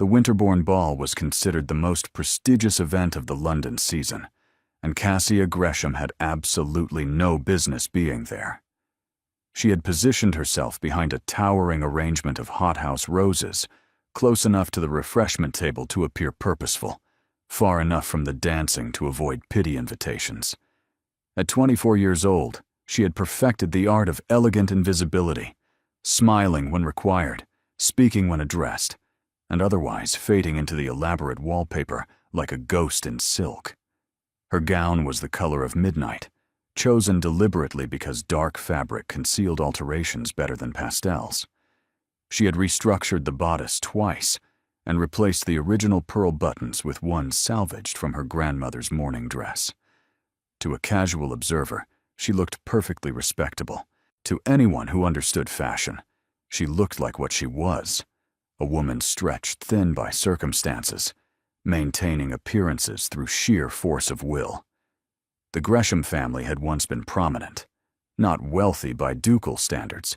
The Winterbourne Ball was considered the most prestigious event of the London season, and Cassia Gresham had absolutely no business being there. She had positioned herself behind a towering arrangement of hothouse roses, close enough to the refreshment table to appear purposeful, far enough from the dancing to avoid pity invitations. At 24 years old, she had perfected the art of elegant invisibility, smiling when required, speaking when addressed, and otherwise fading into the elaborate wallpaper like a ghost in silk. Her gown was the color of midnight, chosen deliberately because dark fabric concealed alterations better than pastels. She had restructured the bodice twice and replaced the original pearl buttons with one salvaged from her grandmother's mourning dress. To a casual observer, she looked perfectly respectable. To anyone who understood fashion, she looked like what she was, a woman stretched thin by circumstances, maintaining appearances through sheer force of will. The Gresham family had once been prominent, not wealthy by ducal standards,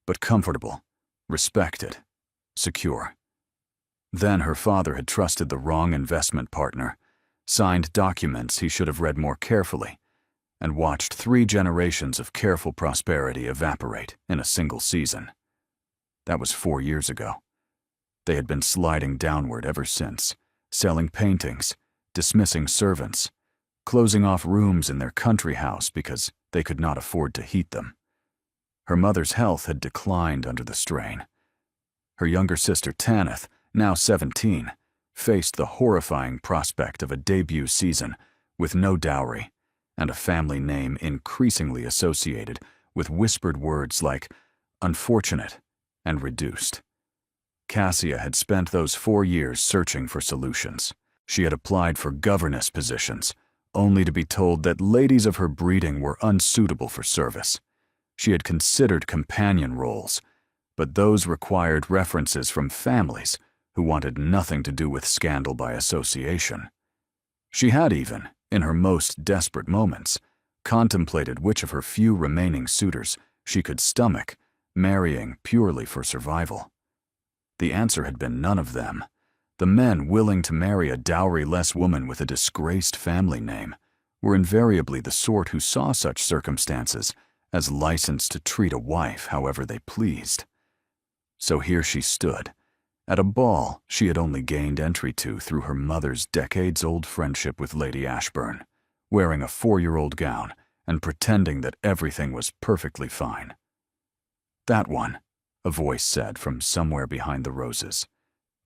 but comfortable, respected, secure. Then her father had trusted the wrong investment partner, signed documents he should have read more carefully, and watched 3 generations of careful prosperity evaporate in a single season. That was 4 years ago. They had been sliding downward ever since, selling paintings, dismissing servants, closing off rooms in their country house because they could not afford to heat them. Her mother's health had declined under the strain. Her younger sister Tanith, now 17, faced the horrifying prospect of a debut season with no dowry and a family name increasingly associated with whispered words like unfortunate and reduced. Cassia had spent those 4 years searching for solutions. She had applied for governess positions, only to be told that ladies of her breeding were unsuitable for service. She had considered companion roles, but those required references from families who wanted nothing to do with scandal by association. She had even, in her most desperate moments, contemplated which of her few remaining suitors she could stomach, marrying purely for survival. The answer had been none of them. The men willing to marry a dowry-less woman with a disgraced family name were invariably the sort who saw such circumstances as license to treat a wife however they pleased. So here she stood, at a ball she had only gained entry to through her mother's decades-old friendship with Lady Ashburn, wearing a 4-year-old gown and pretending that everything was perfectly fine. "That one," a voice said from somewhere behind the roses.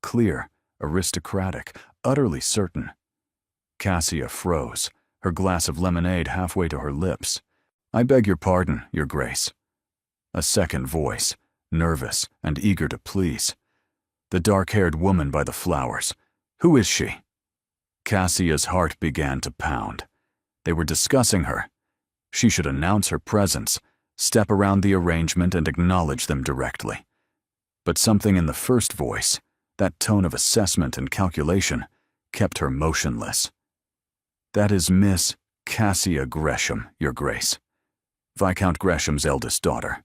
Clear, aristocratic, utterly certain. Cassia froze, her glass of lemonade halfway to her lips. "I beg your pardon, Your Grace." A second voice, nervous and eager to please. "The dark-haired woman by the flowers. Who is she?" Cassia's heart began to pound. They were discussing her. She should announce her presence, step around the arrangement and acknowledge them directly. But something in the first voice, that tone of assessment and calculation, kept her motionless. "That is Miss Cassia Gresham, Your Grace. Viscount Gresham's eldest daughter.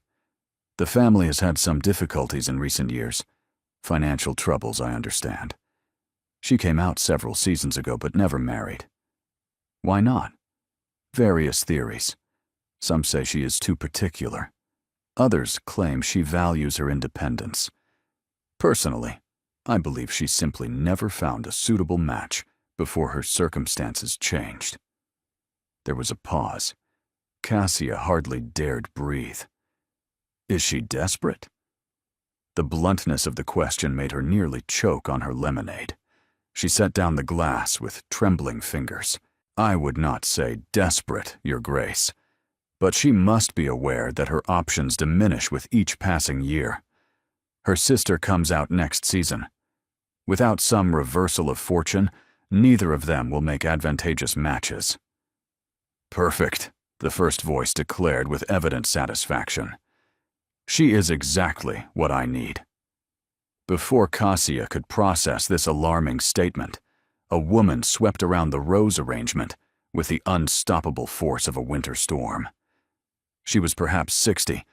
The family has had some difficulties in recent years. Financial troubles, I understand. She came out several seasons ago but never married. Why not? Various theories. Some say she is too particular. Others claim she values her independence. Personally, I believe she simply never found a suitable match before her circumstances changed." There was a pause. Cassia hardly dared breathe. "Is she desperate?" The bluntness of the question made her nearly choke on her lemonade. She set down the glass with trembling fingers. "I would not say desperate, Your Grace, but she must be aware that her options diminish with each passing year. Her sister comes out next season. Without some reversal of fortune, neither of them will make advantageous matches." "Perfect," the first voice declared with evident satisfaction. "She is exactly what I need." Before Cassia could process this alarming statement, a woman swept around the rose arrangement with the unstoppable force of a winter storm. She was perhaps 60,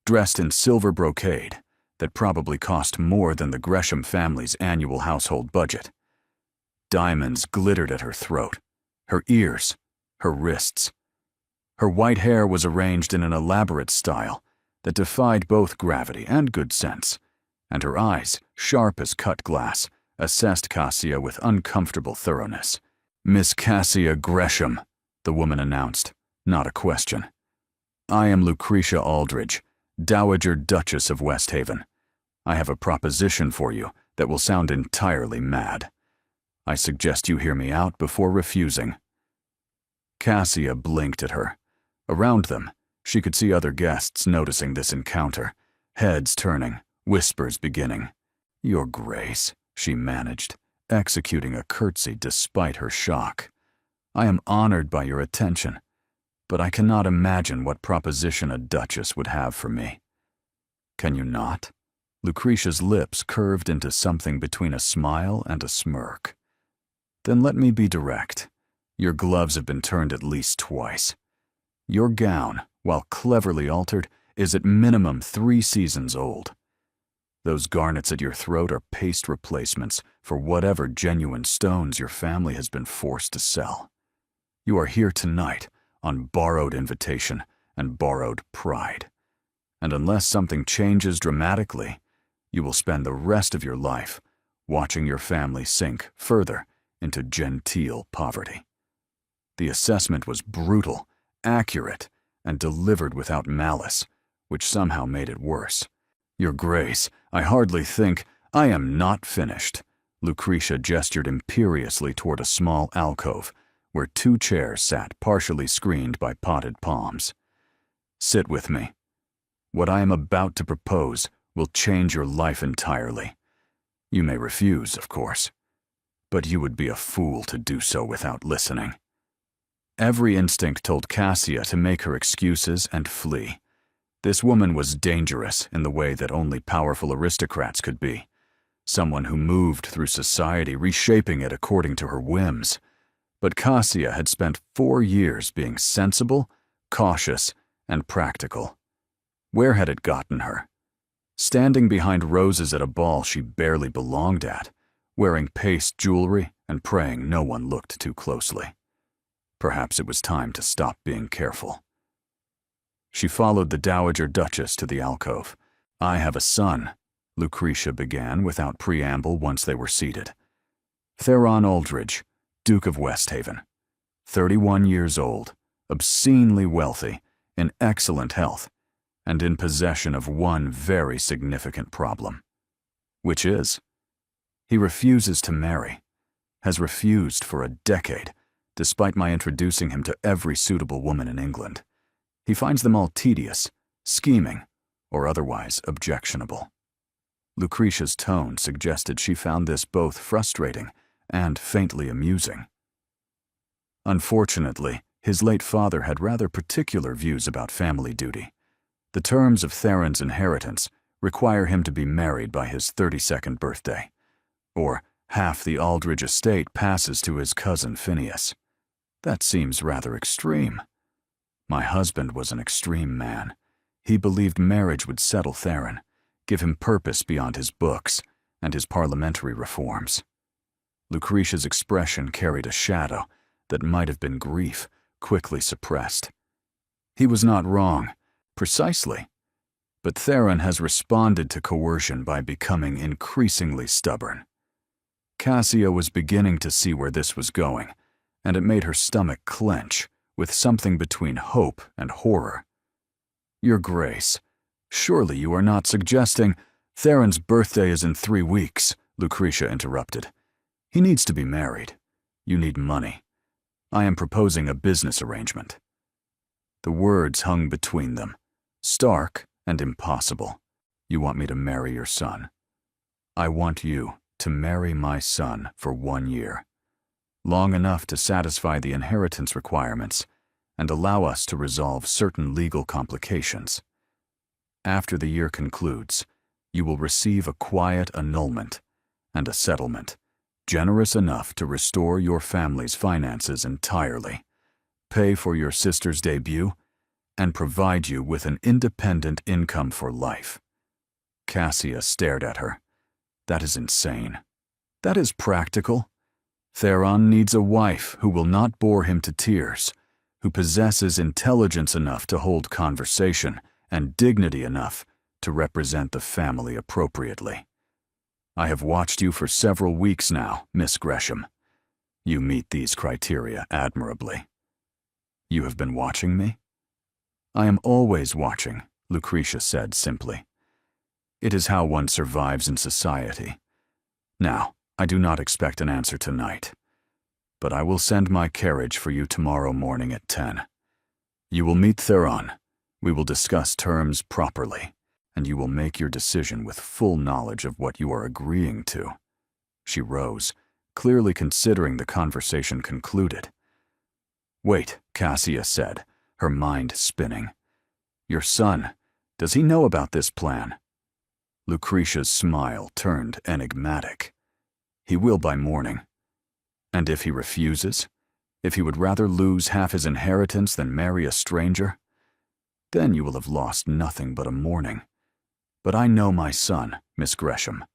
dressed in silver brocade, that probably cost more than the Gresham family's annual household budget. Diamonds glittered at her throat, her ears, her wrists. Her white hair was arranged in an elaborate style that defied both gravity and good sense, and her eyes, sharp as cut glass, assessed Cassia with uncomfortable thoroughness. "Miss Cassia Gresham," the woman announced, not a question. "I am Lucretia Aldridge, Dowager Duchess of Westhaven. I have a proposition for you that will sound entirely mad. I suggest you hear me out before refusing." Cassia blinked at her. Around them, she could see other guests noticing this encounter, heads turning, whispers beginning. "Your Grace," she managed, executing a curtsy despite her shock. "I am honored by your attention, but I cannot imagine what proposition a duchess would have for me." "Can you not?" Lucretia's lips curved into something between a smile and a smirk. "Then let me be direct. Your gloves have been turned at least twice. Your gown, while cleverly altered, is at minimum 3 seasons old. Those garnets at your throat are paste replacements for whatever genuine stones your family has been forced to sell. You are here tonight on borrowed invitation and borrowed pride. And unless something changes dramatically, you will spend the rest of your life watching your family sink further into genteel poverty." The assessment was brutal, accurate, and delivered without malice, which somehow made it worse. "Your Grace, I hardly think—" "I am not finished." Lucretia gestured imperiously toward a small alcove where 2 chairs sat partially screened by potted palms. "Sit with me. What I am about to propose will change your life entirely. You may refuse, of course, but you would be a fool to do so without listening." Every instinct told Cassia to make her excuses and flee. This woman was dangerous in the way that only powerful aristocrats could be. Someone who moved through society, reshaping it according to her whims. But Cassia had spent 4 years being sensible, cautious, and practical. Where had it gotten her? Standing behind roses at a ball she barely belonged at, wearing paste jewelry and praying no one looked too closely. Perhaps it was time to stop being careful. She followed the Dowager Duchess to the alcove. "I have a son," Lucretia began without preamble once they were seated. "Theron Aldridge, Duke of Westhaven. 31 years old, obscenely wealthy, in excellent health, and in possession of one very significant problem. Which is, he refuses to marry, has refused for a decade, despite my introducing him to every suitable woman in England. He finds them all tedious, scheming, or otherwise objectionable." Lucretia's tone suggested she found this both frustrating and faintly amusing. Unfortunately, his late father had rather particular views about family duty. The terms of Theron's inheritance require him to be married by his 32nd birthday, or half the Aldridge estate passes to his cousin Phineas. That seems rather extreme. My husband was an extreme man. He believed marriage would settle Theron, give him purpose beyond his books and his parliamentary reforms. Lucretia's expression carried a shadow that might have been grief, quickly suppressed. He was not wrong, precisely. But Theron has responded to coercion by becoming increasingly stubborn. Cassia was beginning to see where this was going, and it made her stomach clench with something between hope and horror. "Your Grace, surely you are not suggesting—" "Theron's birthday is in 3 weeks, Lucretia interrupted. "He needs to be married. You need money. I am proposing a business arrangement." The words hung between them, stark and impossible. "You want me to marry your son. I want you to marry my son for 1 year. Long enough to satisfy the inheritance requirements and allow us to resolve certain legal complications. After the year concludes, you will receive a quiet annulment and a settlement, generous enough to restore your family's finances entirely, pay for your sister's debut, and provide you with an independent income for life. Cassia stared at her. That is insane. That is practical. Theron needs a wife who will not bore him to tears, who possesses intelligence enough to hold conversation and dignity enough to represent the family appropriately. I have watched you for several weeks now, Miss Gresham. You meet these criteria admirably. You have been watching me? I am always watching, Lucretia said simply. It is how one survives in society. Now, I do not expect an answer tonight, but I will send my carriage for you tomorrow morning at 10. You will meet Theron. We will discuss terms properly, and you will make your decision with full knowledge of what you are agreeing to. She rose, clearly considering the conversation concluded. Wait, Cassia said, her mind spinning. Your son, does he know about this plan? Lucretia's smile turned enigmatic. He will by morning. And if he refuses? If he would rather lose half his inheritance than marry a stranger? Then you will have lost nothing but a morning. But I know my son, Miss Gresham.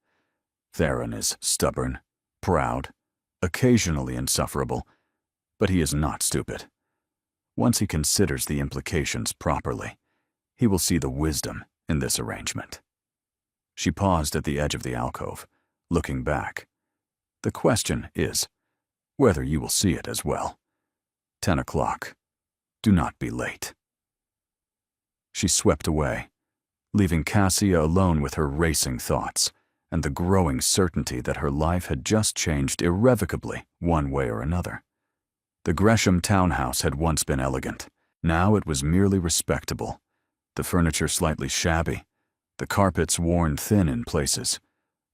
Theron is stubborn, proud, occasionally insufferable, but he is not stupid. Once he considers the implications properly, he will see the wisdom in this arrangement. She paused at the edge of the alcove, looking back. The question is whether you will see it as well. 10 o'clock. Do not be late. She swept away, leaving Cassia alone with her racing thoughts and the growing certainty that her life had just changed irrevocably one way or another. The Gresham townhouse had once been elegant. Now it was merely respectable, the furniture slightly shabby, the carpets worn thin in places,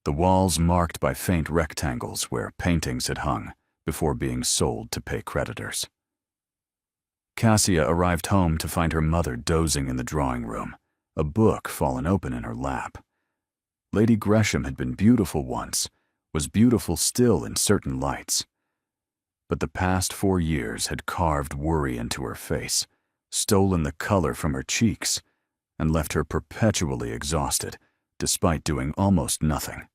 the walls marked by faint rectangles where paintings had hung before being sold to pay creditors. Cassia arrived home to find her mother dozing in the drawing room, a book fallen open in her lap. Lady Gresham had been beautiful once, was beautiful still in certain lights. But the past 4 years had carved worry into her face, stolen the color from her cheeks, and left her perpetually exhausted, despite doing almost nothing.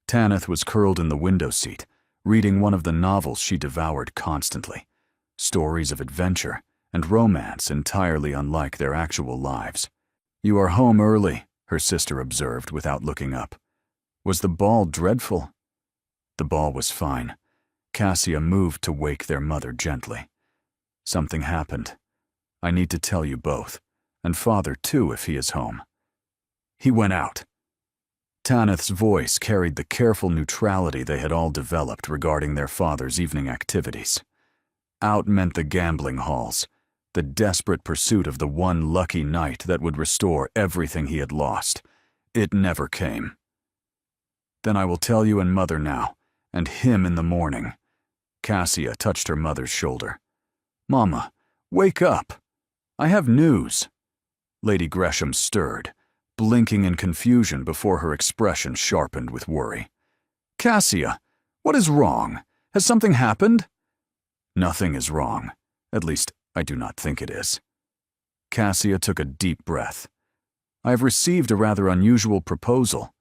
Tanith was curled in the window seat, reading one of the novels she devoured constantly, stories of adventure and romance entirely unlike their actual lives. You are home early, her sister observed without looking up. Was the ball dreadful? The ball was fine. Cassia moved to wake their mother gently. Something happened. I need to tell you both, and father too if he is home. He went out. Tanith's voice carried the careful neutrality they had all developed regarding their father's evening activities. Out meant the gambling halls, the desperate pursuit of the one lucky night that would restore everything he had lost. It never came. Then I will tell you and Mother now, and him in the morning. Cassia touched her mother's shoulder. Mama, wake up. I have news. Lady Gresham stirred, blinking in confusion before her expression sharpened with worry. Cassia, what is wrong? Has something happened? Nothing is wrong. At least, I do not think it is. Cassia took a deep breath. I have received a rather unusual proposal.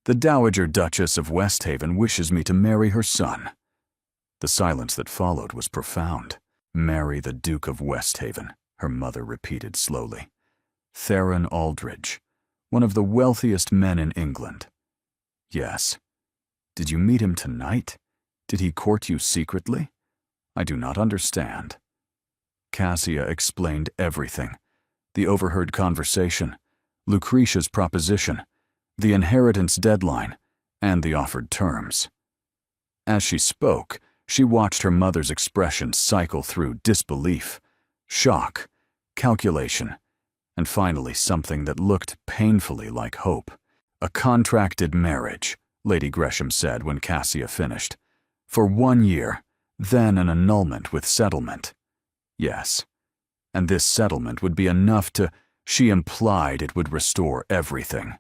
The Dowager Duchess of Westhaven wishes me to marry her son. The silence that followed was profound. Marry the Duke of Westhaven, her mother repeated slowly. Theron Aldridge, one of the wealthiest men in England. Yes. Did you meet him tonight? Did he court you secretly? I do not understand. Cassia explained everything. The overheard conversation, Lucretia's proposition, the inheritance deadline, and the offered terms. As she spoke, she watched her mother's expression cycle through disbelief, shock, calculation, and finally something that looked painfully like hope. A contracted marriage, Lady Gresham said when Cassia finished. For 1 year, then an annulment with settlement. Yes, and this settlement would be enough to, she implied it would restore everything.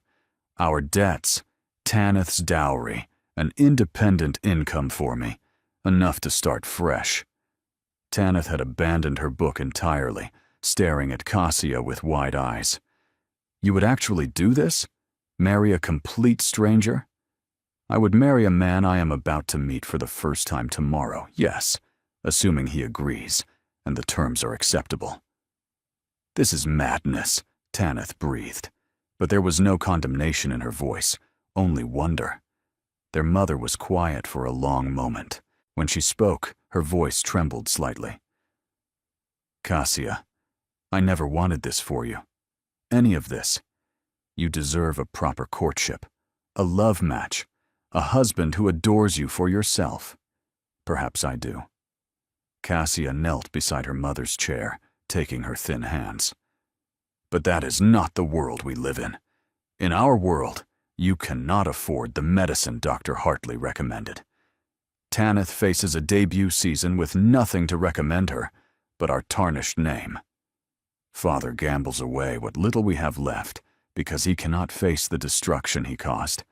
Our debts, Tanith's dowry, an independent income for me, enough to start fresh. Tanith had abandoned her book entirely, staring at Cassia with wide eyes. You would actually do this? Marry a complete stranger? I would marry a man I am about to meet for the first time tomorrow, yes, assuming he agrees, and the terms are acceptable. This is madness, Tanith breathed, but there was no condemnation in her voice, only wonder. Their mother was quiet for a long moment. When she spoke, her voice trembled slightly. Cassia, I never wanted this for you. Any of this. You deserve a proper courtship, a love match, a husband who adores you for yourself. Perhaps I do. Cassia knelt beside her mother's chair, taking her thin hands. But that is not the world we live in. In our world, you cannot afford the medicine Dr. Hartley recommended. Tanith faces a debut season with nothing to recommend her but our tarnished name. Father gambles away what little we have left because he cannot face the destruction he caused.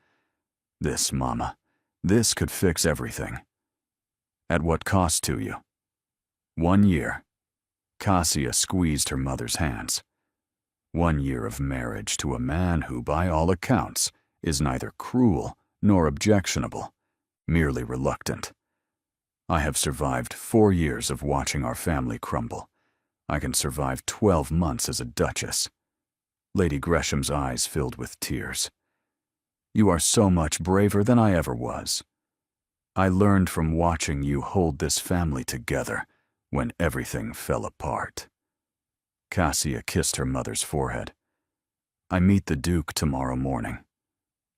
This, Mama, this could fix everything. At what cost to you? 1 year. Cassia squeezed her mother's hands. 1 year of marriage to a man who, by all accounts, is neither cruel nor objectionable, merely reluctant. I have survived 4 years of watching our family crumble. I can survive 12 months as a duchess. Lady Gresham's eyes filled with tears. You are so much braver than I ever was. I learned from watching you hold this family together when everything fell apart. Cassia kissed her mother's forehead. I meet the Duke tomorrow morning.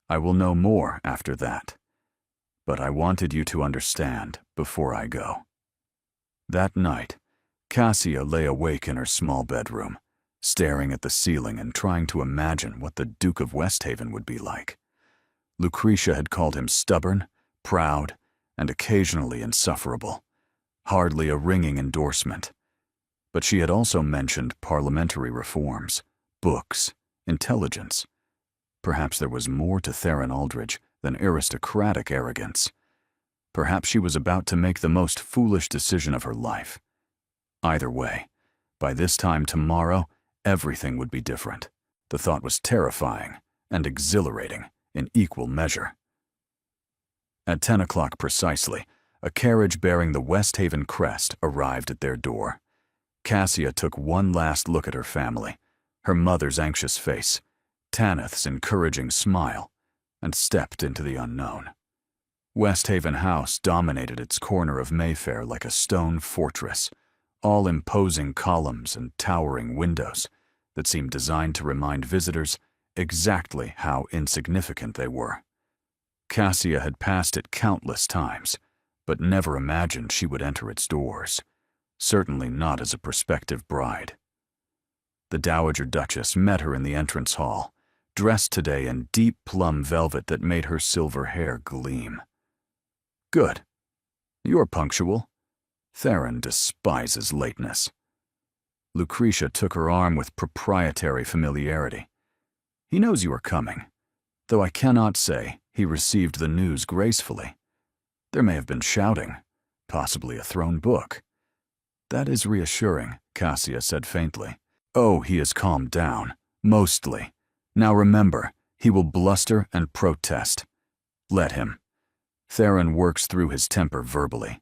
I will know more after that. But I wanted you to understand before I go. That night, Cassia lay awake in her small bedroom, staring at the ceiling and trying to imagine what the Duke of Westhaven would be like. Lucretia had called him stubborn, proud, and occasionally insufferable, hardly a ringing endorsement. But she had also mentioned parliamentary reforms, books, intelligence. Perhaps there was more to Theron Aldridge than aristocratic arrogance. Perhaps she was about to make the most foolish decision of her life. Either way, by this time tomorrow, everything would be different. The thought was terrifying and exhilarating in equal measure. At 10 o'clock precisely, a carriage bearing the Westhaven crest arrived at their door. Cassia took one last look at her family, her mother's anxious face, Tanith's encouraging smile, and stepped into the unknown. Westhaven House dominated its corner of Mayfair like a stone fortress, all imposing columns and towering windows that seemed designed to remind visitors exactly how insignificant they were. Cassia had passed it countless times, but never imagined she would enter its doors, certainly not as a prospective bride. The Dowager Duchess met her in the entrance hall, dressed today in deep plum velvet that made her silver hair gleam. Good. You're punctual. Theron despises lateness. Lucretia took her arm with proprietary familiarity. He knows you are coming, though I cannot say he received the news gracefully. There may have been shouting, possibly a thrown book. That is reassuring, Cassia said faintly. Oh, he has calmed down, mostly. Now remember, he will bluster and protest. Let him. Theron works through his temper verbally.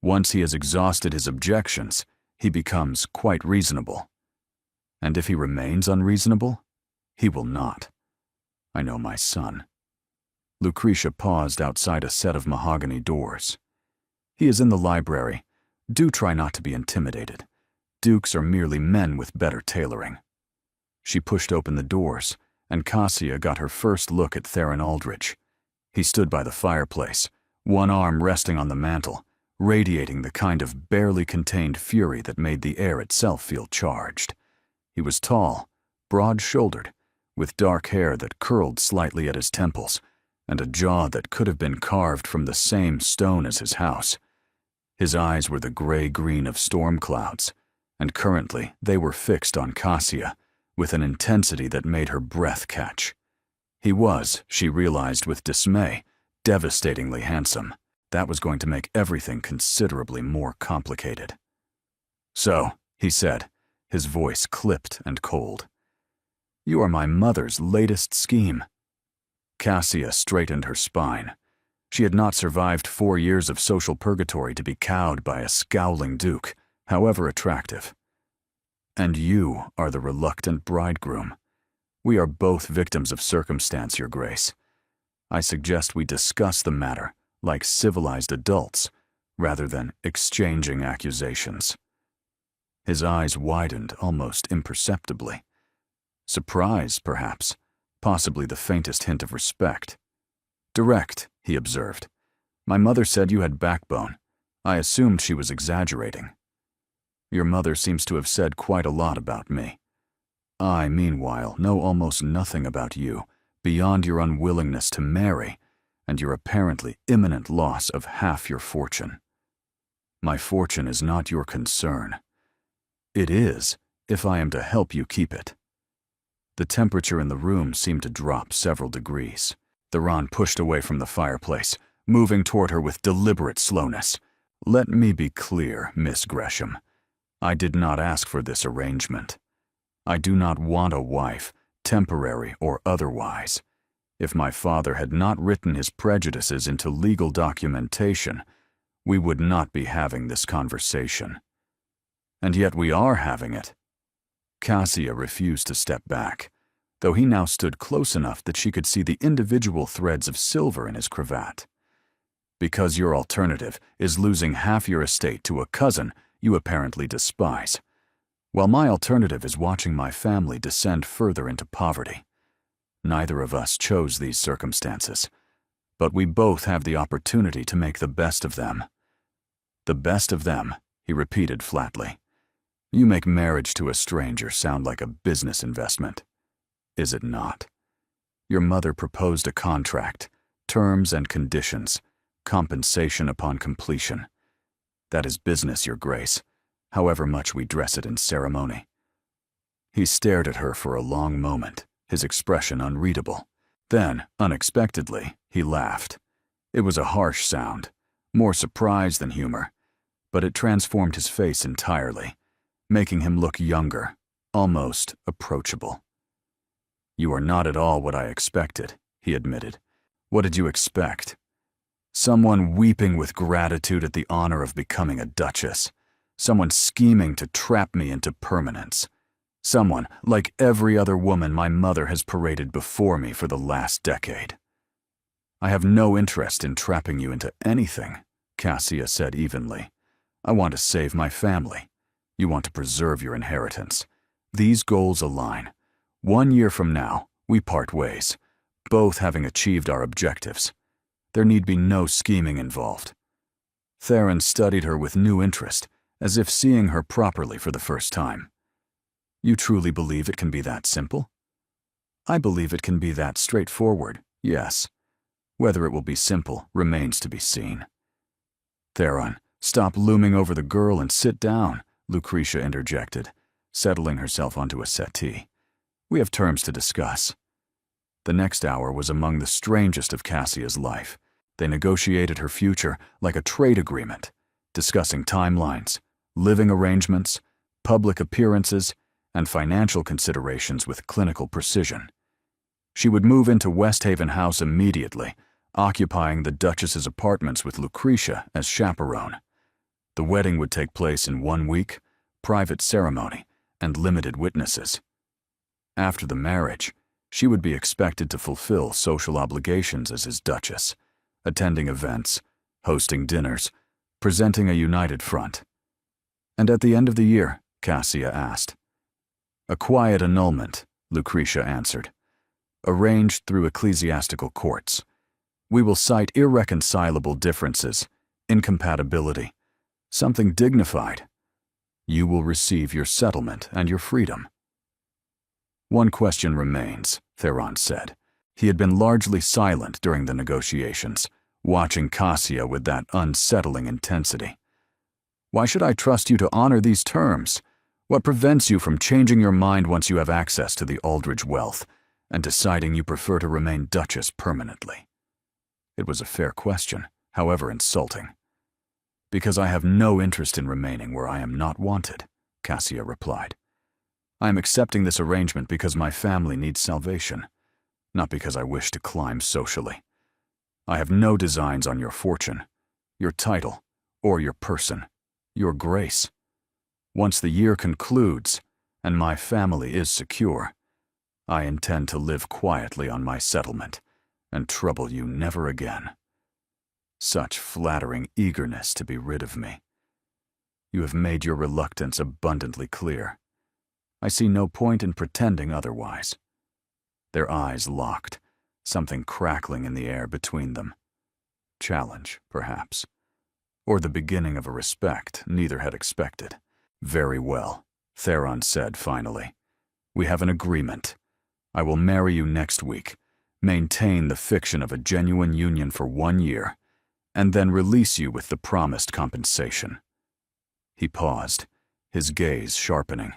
Once he has exhausted his objections, he becomes quite reasonable. And if he remains unreasonable, he will not. I know my son. Lucretia paused outside a set of mahogany doors. He is in the library. Do try not to be intimidated. Dukes are merely men with better tailoring. She pushed open the doors, and Cassia got her first look at Theron Aldridge. He stood by the fireplace, one arm resting on the mantel, radiating the kind of barely contained fury that made the air itself feel charged. He was tall, broad-shouldered, with dark hair that curled slightly at his temples, and a jaw that could have been carved from the same stone as his house. His eyes were the gray-green of storm clouds, and currently they were fixed on Cassia, with an intensity that made her breath catch. He was, she realized with dismay, devastatingly handsome. That was going to make everything considerably more complicated. So, he said, his voice clipped and cold. You are my mother's latest scheme. Cassia straightened her spine. She had not survived 4 years of social purgatory to be cowed by a scowling duke, however attractive. And you are the reluctant bridegroom. We are both victims of circumstance, Your Grace. I suggest we discuss the matter like civilized adults, rather than exchanging accusations. His eyes widened almost imperceptibly. Surprise, perhaps, possibly the faintest hint of respect. Direct, he observed. My mother said you had backbone. I assumed she was exaggerating. Your mother seems to have said quite a lot about me. I, meanwhile, know almost nothing about you, beyond your unwillingness to marry, and your apparently imminent loss of half your fortune. My fortune is not your concern. It is, if I am to help you keep it. The temperature in the room seemed to drop several degrees. Theron pushed away from the fireplace, moving toward her with deliberate slowness. Let me be clear, Miss Gresham. I did not ask for this arrangement. I do not want a wife, temporary or otherwise. If my father had not written his prejudices into legal documentation, we would not be having this conversation. And yet we are having it. Cassia refused to step back, though he now stood close enough that she could see the individual threads of silver in his cravat. Because your alternative is losing half your estate to a cousin you apparently despise, while my alternative is watching my family descend further into poverty. Neither of us chose these circumstances, but we both have the opportunity to make the best of them. The best of them, he repeated flatly. You make marriage to a stranger sound like a business investment. Is it not? Your mother proposed a contract, terms and conditions, compensation upon completion. That is business, Your Grace, however much we dress it in ceremony. He stared at her for a long moment, his expression unreadable. Then, unexpectedly, he laughed. It was a harsh sound, more surprise than humor, but it transformed his face entirely, making him look younger, almost approachable. You are not at all what I expected, he admitted. What did you expect? Someone weeping with gratitude at the honor of becoming a duchess. Someone scheming to trap me into permanence. Someone, like every other woman my mother has paraded before me for the last decade. I have no interest in trapping you into anything, Cassia said evenly. I want to save my family. You want to preserve your inheritance. These goals align. 1 year from now, we part ways, both having achieved our objectives. There need be no scheming involved. Theron studied her with new interest, as if seeing her properly for the first time. You truly believe it can be that simple? I believe it can be that straightforward, yes. Whether it will be simple remains to be seen. Theron, stop looming over the girl and sit down, Lucretia interjected, settling herself onto a settee. We have terms to discuss. The next hour was among the strangest of Cassia's life. They negotiated her future like a trade agreement, discussing timelines, living arrangements, public appearances, and financial considerations with clinical precision. She would move into West Haven House immediately, occupying the Duchess's apartments with Lucretia as chaperone. The wedding would take place in 1 week, private ceremony, and limited witnesses. After the marriage, she would be expected to fulfill social obligations as his Duchess, attending events, hosting dinners, presenting a united front. And at the end of the year, Cassia asked. A quiet annulment, Lucretia answered, arranged through ecclesiastical courts. We will cite irreconcilable differences, incompatibility, something dignified. You will receive your settlement and your freedom. One question remains, Theron said. He had been largely silent during the negotiations, watching Cassia with that unsettling intensity. Why should I trust you to honor these terms? What prevents you from changing your mind once you have access to the Aldridge wealth and deciding you prefer to remain Duchess permanently? It was a fair question, however insulting. Because I have no interest in remaining where I am not wanted, Cassia replied. I am accepting this arrangement because my family needs salvation. not because I wish to climb socially. I have no designs on your fortune, your title, or your person, your grace. Once the year concludes, and my family is secure, I intend to live quietly on my settlement and trouble you never again. Such flattering eagerness to be rid of me. You have made your reluctance abundantly clear. I see no point in pretending otherwise. Their eyes locked, something crackling in the air between them. Challenge, perhaps, or the beginning of a respect neither had expected. Very well, Theron said finally. We have an agreement. I will marry you next week, maintain the fiction of a genuine union for 1 year, and then release you with the promised compensation. He paused, his gaze sharpening.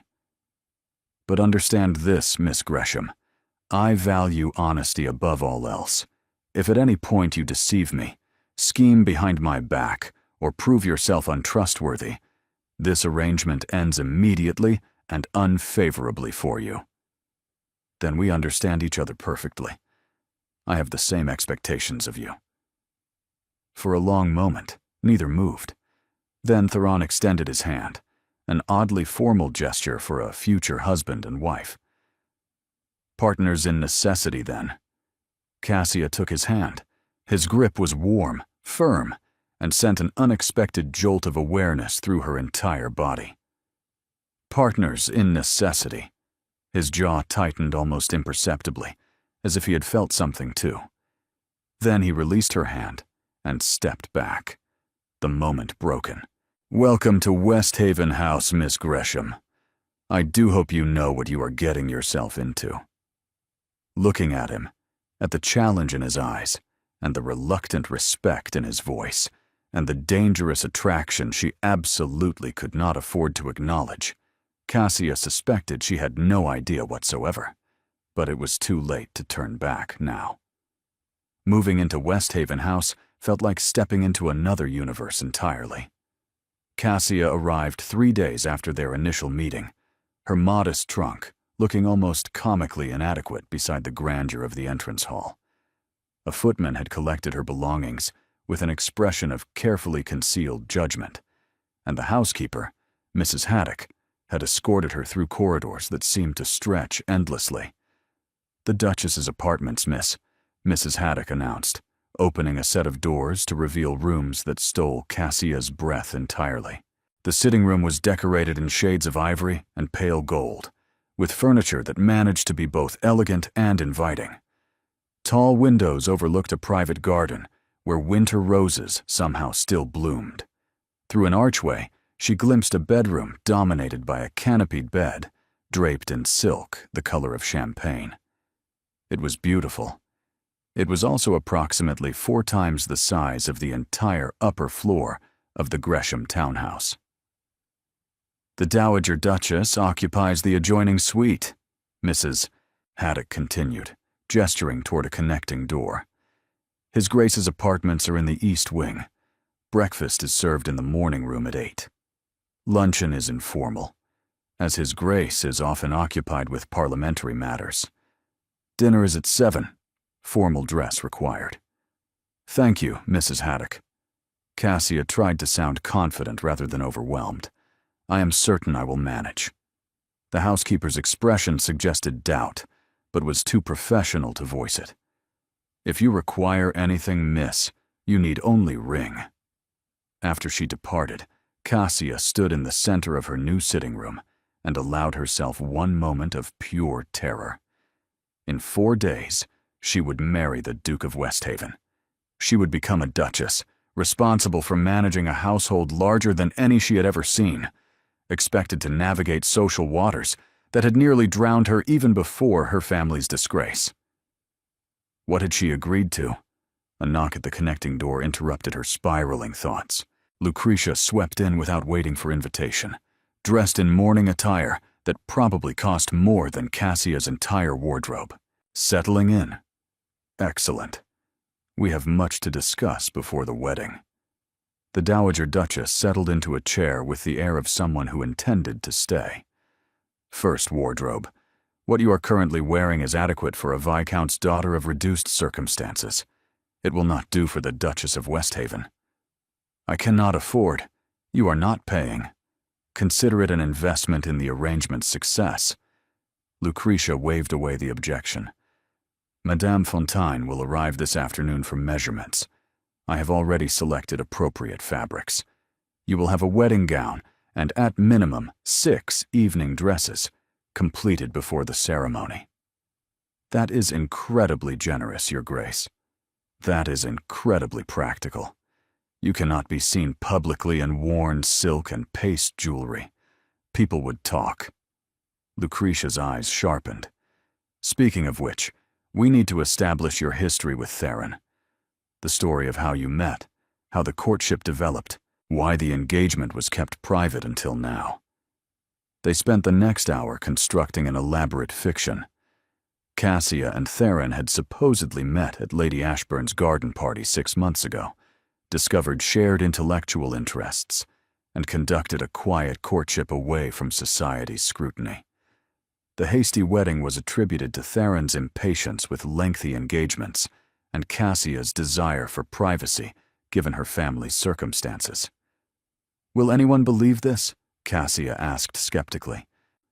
But understand this, Miss Gresham. I value honesty above all else. If at any point you deceive me, scheme behind my back, or prove yourself untrustworthy, this arrangement ends immediately and unfavorably for you. Then we understand each other perfectly. I have the same expectations of you. For a long moment, neither moved. Then Theron extended his hand, an oddly formal gesture for a future husband and wife. Partners in necessity, then. Cassia took his hand. His grip was warm, firm, and sent an unexpected jolt of awareness through her entire body. Partners in necessity. His jaw tightened almost imperceptibly, as if he had felt something too. Then he released her hand and stepped back, the moment broken. Welcome to West Haven House, Miss Gresham. I do hope you know what you are getting yourself into. Looking at him, at the challenge in his eyes, and the reluctant respect in his voice, and the dangerous attraction she absolutely could not afford to acknowledge, Cassia suspected she had no idea whatsoever, but it was too late to turn back now. Moving into West Haven House felt like stepping into another universe entirely. Cassia arrived 3 days after their initial meeting, her modest trunk looking almost comically inadequate beside the grandeur of the entrance hall. A footman had collected her belongings with an expression of carefully concealed judgment, and the housekeeper, Mrs. Haddock, had escorted her through corridors that seemed to stretch endlessly. The Duchess's apartments, miss, Mrs. Haddock announced, opening a set of doors to reveal rooms that stole Cassia's breath entirely. The sitting room was decorated in shades of ivory and pale gold, with furniture that managed to be both elegant and inviting. Tall windows overlooked a private garden where winter roses somehow still bloomed. Through an archway, she glimpsed a bedroom dominated by a canopied bed, draped in silk the color of champagne. It was beautiful. It was also approximately 4 times the size of the entire upper floor of the Gresham townhouse. The Dowager Duchess occupies the adjoining suite, Mrs. Haddock continued, gesturing toward a connecting door. His Grace's apartments are in the east wing. Breakfast is served in the morning room at 8. Luncheon is informal, as His Grace is often occupied with parliamentary matters. Dinner is at 7. Formal dress required. Thank you, Mrs. Haddock. Cassia tried to sound confident rather than overwhelmed. I am certain I will manage. The housekeeper's expression suggested doubt, but was too professional to voice it. If you require anything, miss, you need only ring. After she departed, Cassia stood in the center of her new sitting room and allowed herself one moment of pure terror. In 4 days, she would marry the Duke of Westhaven. She would become a duchess, responsible for managing a household larger than any she had ever seen, expected to navigate social waters that had nearly drowned her even before her family's disgrace. What had she agreed to? A knock at the connecting door interrupted her spiraling thoughts. Lucretia swept in without waiting for invitation, dressed in mourning attire that probably cost more than Cassia's entire wardrobe. Settling in. Excellent. We have much to discuss before the wedding. The Dowager Duchess settled into a chair with the air of someone who intended to stay. First wardrobe. What you are currently wearing is adequate for a Viscount's daughter of reduced circumstances. It will not do for the Duchess of Westhaven. I cannot afford. You are not paying. Consider it an investment in the arrangement's success." Lucretia waved away the objection. "Madame Fontaine will arrive this afternoon for measurements. I have already selected appropriate fabrics. You will have a wedding gown and, at minimum, 6 evening dresses, completed before the ceremony." "That is incredibly generous, Your Grace. That is incredibly practical. You cannot be seen publicly in worn silk and paste jewelry. People would talk." Lucretia's eyes sharpened. "Speaking of which, we need to establish your history with Theron. The story of how you met, how the courtship developed, why the engagement was kept private until now." They spent the next hour constructing an elaborate fiction. Cassia and Theron had supposedly met at Lady Ashburn's garden party 6 months ago, discovered shared intellectual interests, and conducted a quiet courtship away from society's scrutiny. The hasty wedding was attributed to Theron's impatience with lengthy engagements and Cassia's desire for privacy, given her family's circumstances. "Will anyone believe this?" Cassia asked skeptically.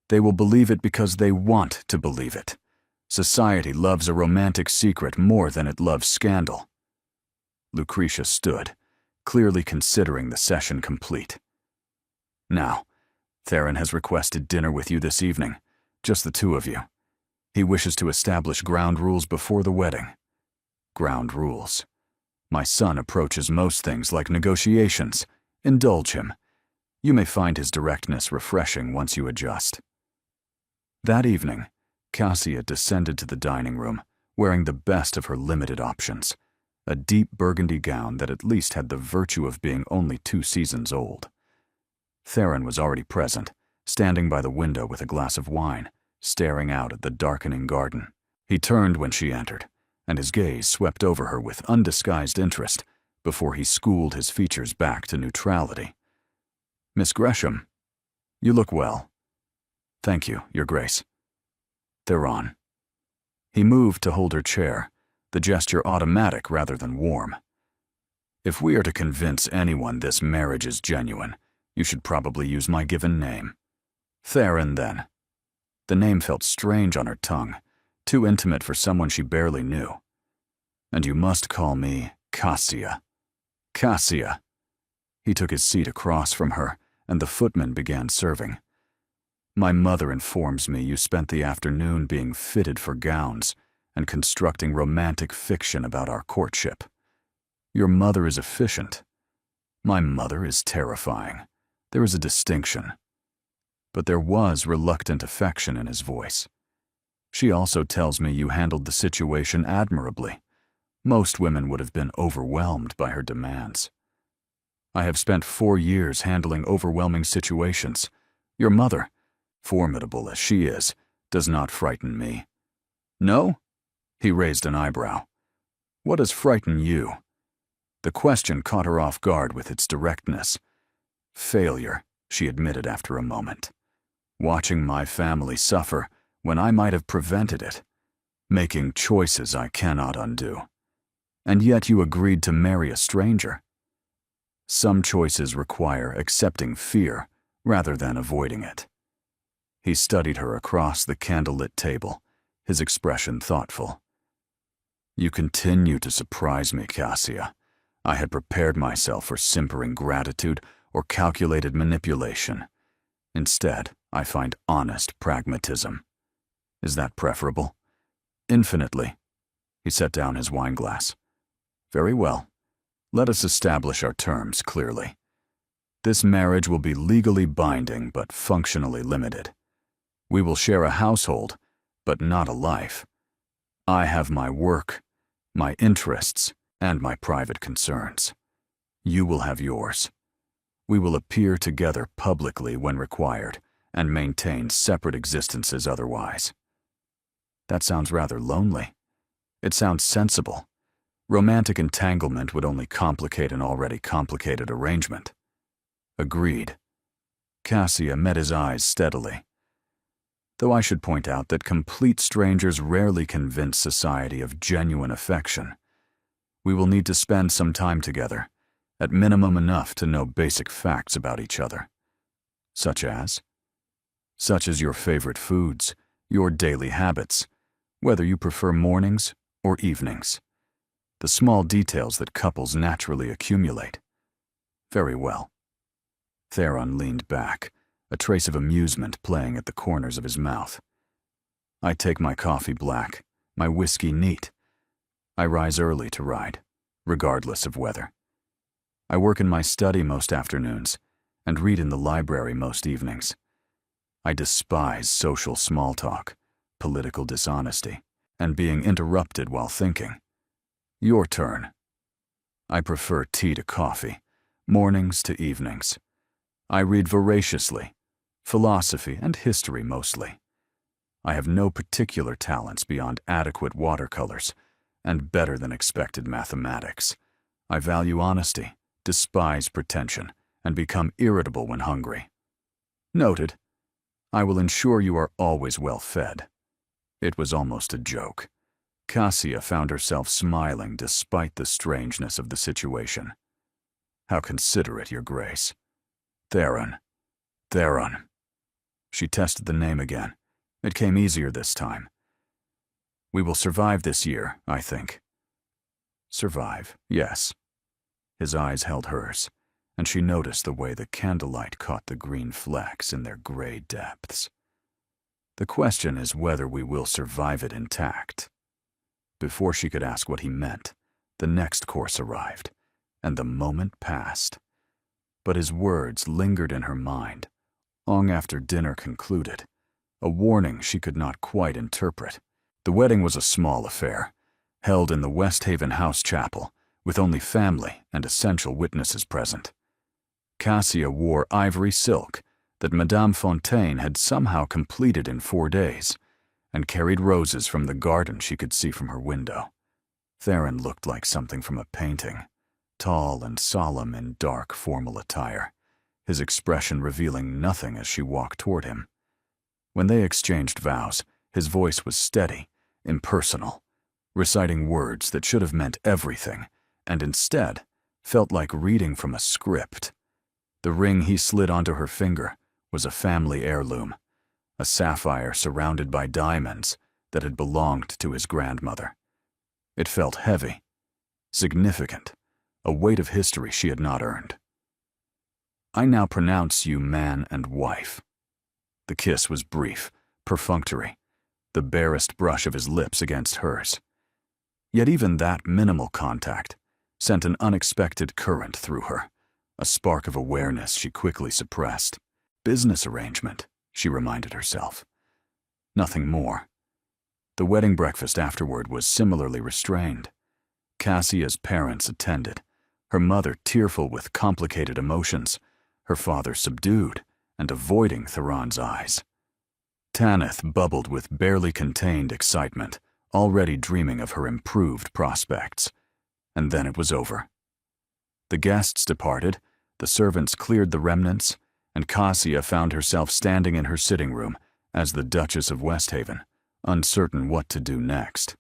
"They will believe it because they want to believe it. Society loves a romantic secret more than it loves scandal." Lucretia stood, clearly considering the session complete. "Now, Theron has requested dinner with you this evening, just the two of you. He wishes to establish ground rules before the wedding." Ground rules. My son approaches most things like negotiations. Indulge him. You may find his directness refreshing once you adjust. That evening, Cassia descended to the dining room, wearing the best of her limited options, a deep burgundy gown that at least had the virtue of being only 2 seasons old. Theron was already present, standing by the window with a glass of wine, staring out at the darkening garden. He turned when she entered, and his gaze swept over her with undisguised interest before he schooled his features back to neutrality. "Miss Gresham, you look well." "Thank you, Your Grace." "They're on." He moved to hold her chair, the gesture automatic rather than warm. "If we are to convince anyone this marriage is genuine, you should probably use my given name." "Theron, then." The name felt strange on her tongue, too intimate for someone she barely knew. "And you must call me Cassia." "Cassia." He took his seat across from her, and the footman began serving. "My mother informs me you spent the afternoon being fitted for gowns and constructing romantic fiction about our courtship. Your mother is efficient. My mother is terrifying. There is a distinction." But there was reluctant affection in his voice. "She also tells me you handled the situation admirably. Most women would have been overwhelmed by her demands." "I have spent 4 years handling overwhelming situations. Your mother, formidable as she is, does not frighten me." "No?" He raised an eyebrow. "What does frighten you?" The question caught her off guard with its directness. "Failure," she admitted after a moment. "Watching my family suffer when I might have prevented it. Making choices I cannot undo. And yet you agreed to marry a stranger." "Some choices require accepting fear rather than avoiding it." He studied her across the candlelit table, his expression thoughtful. "You continue to surprise me, Cassia. I had prepared myself for simpering gratitude or calculated manipulation. Instead, I find honest pragmatism. Is that preferable?" "Infinitely." He set down his wineglass. "Very well. Let us establish our terms clearly. This marriage will be legally binding but functionally limited. We will share a household, but not a life. I have my work, my interests, and my private concerns. You will have yours. We will appear together publicly when required and maintain separate existences otherwise." "That sounds rather lonely." "It sounds sensible. Romantic entanglement would only complicate an already complicated arrangement." "Agreed." Cassia met his eyes steadily. though I should point out that complete strangers rarely convince society of genuine affection. We will need to spend some time together, at minimum enough to know basic facts about each other. Such as your favorite foods, your daily habits, whether you prefer mornings or evenings. The small details that couples naturally accumulate. Very well. Theron leaned back, a trace of amusement playing at the corners of his mouth. I take my coffee black, my whiskey neat. I rise early to ride, regardless of weather. I work in my study most afternoons, and read in the library most evenings. I despise social small talk, political dishonesty, and being interrupted while thinking. Your turn. I prefer tea to coffee, mornings to evenings. I read voraciously, philosophy and history mostly. I have no particular talents beyond adequate watercolors and better than expected mathematics. I value honesty, despise pretension, and become irritable when hungry. Noted. I will ensure you are always well fed. It was almost a joke. Cassia found herself smiling despite the strangeness of the situation. How considerate, Your Grace. Theron. She tested the name again. It came easier this time. We will survive this year, I think. Survive, yes. His eyes held hers, and she noticed the way the candlelight caught the green flecks in their gray depths. The question is whether we will survive it intact. Before she could ask what he meant, the next course arrived, and the moment passed. But his words lingered in her mind, long after dinner concluded, a warning she could not quite interpret. The wedding was a small affair, held in the West Haven House Chapel, with only family and essential witnesses present. Cassia wore ivory silk that Madame Fontaine had somehow completed in 4 days, and carried roses from the garden she could see from her window. Theron looked like something from a painting, tall and solemn in dark, formal attire, his expression revealing nothing as she walked toward him. When they exchanged vows, his voice was steady, impersonal, reciting words that should have meant everything, and instead felt like reading from a script. The ring he slid onto her finger was a family heirloom, a sapphire surrounded by diamonds that had belonged to his grandmother. It felt heavy, significant, a weight of history she had not earned. I now pronounce you man and wife. The kiss was brief, perfunctory, the barest brush of his lips against hers. Yet even that minimal contact sent an unexpected current through her, a spark of awareness she quickly suppressed. Business arrangement, she reminded herself. Nothing more. The wedding breakfast afterward was similarly restrained. Cassia's parents attended, her mother tearful with complicated emotions, her father subdued and avoiding Theron's eyes. Tanith bubbled with barely contained excitement, already dreaming of her improved prospects. And then it was over. The guests departed, the servants cleared the remnants, and Cassia found herself standing in her sitting room as the Duchess of Westhaven, uncertain what to do next.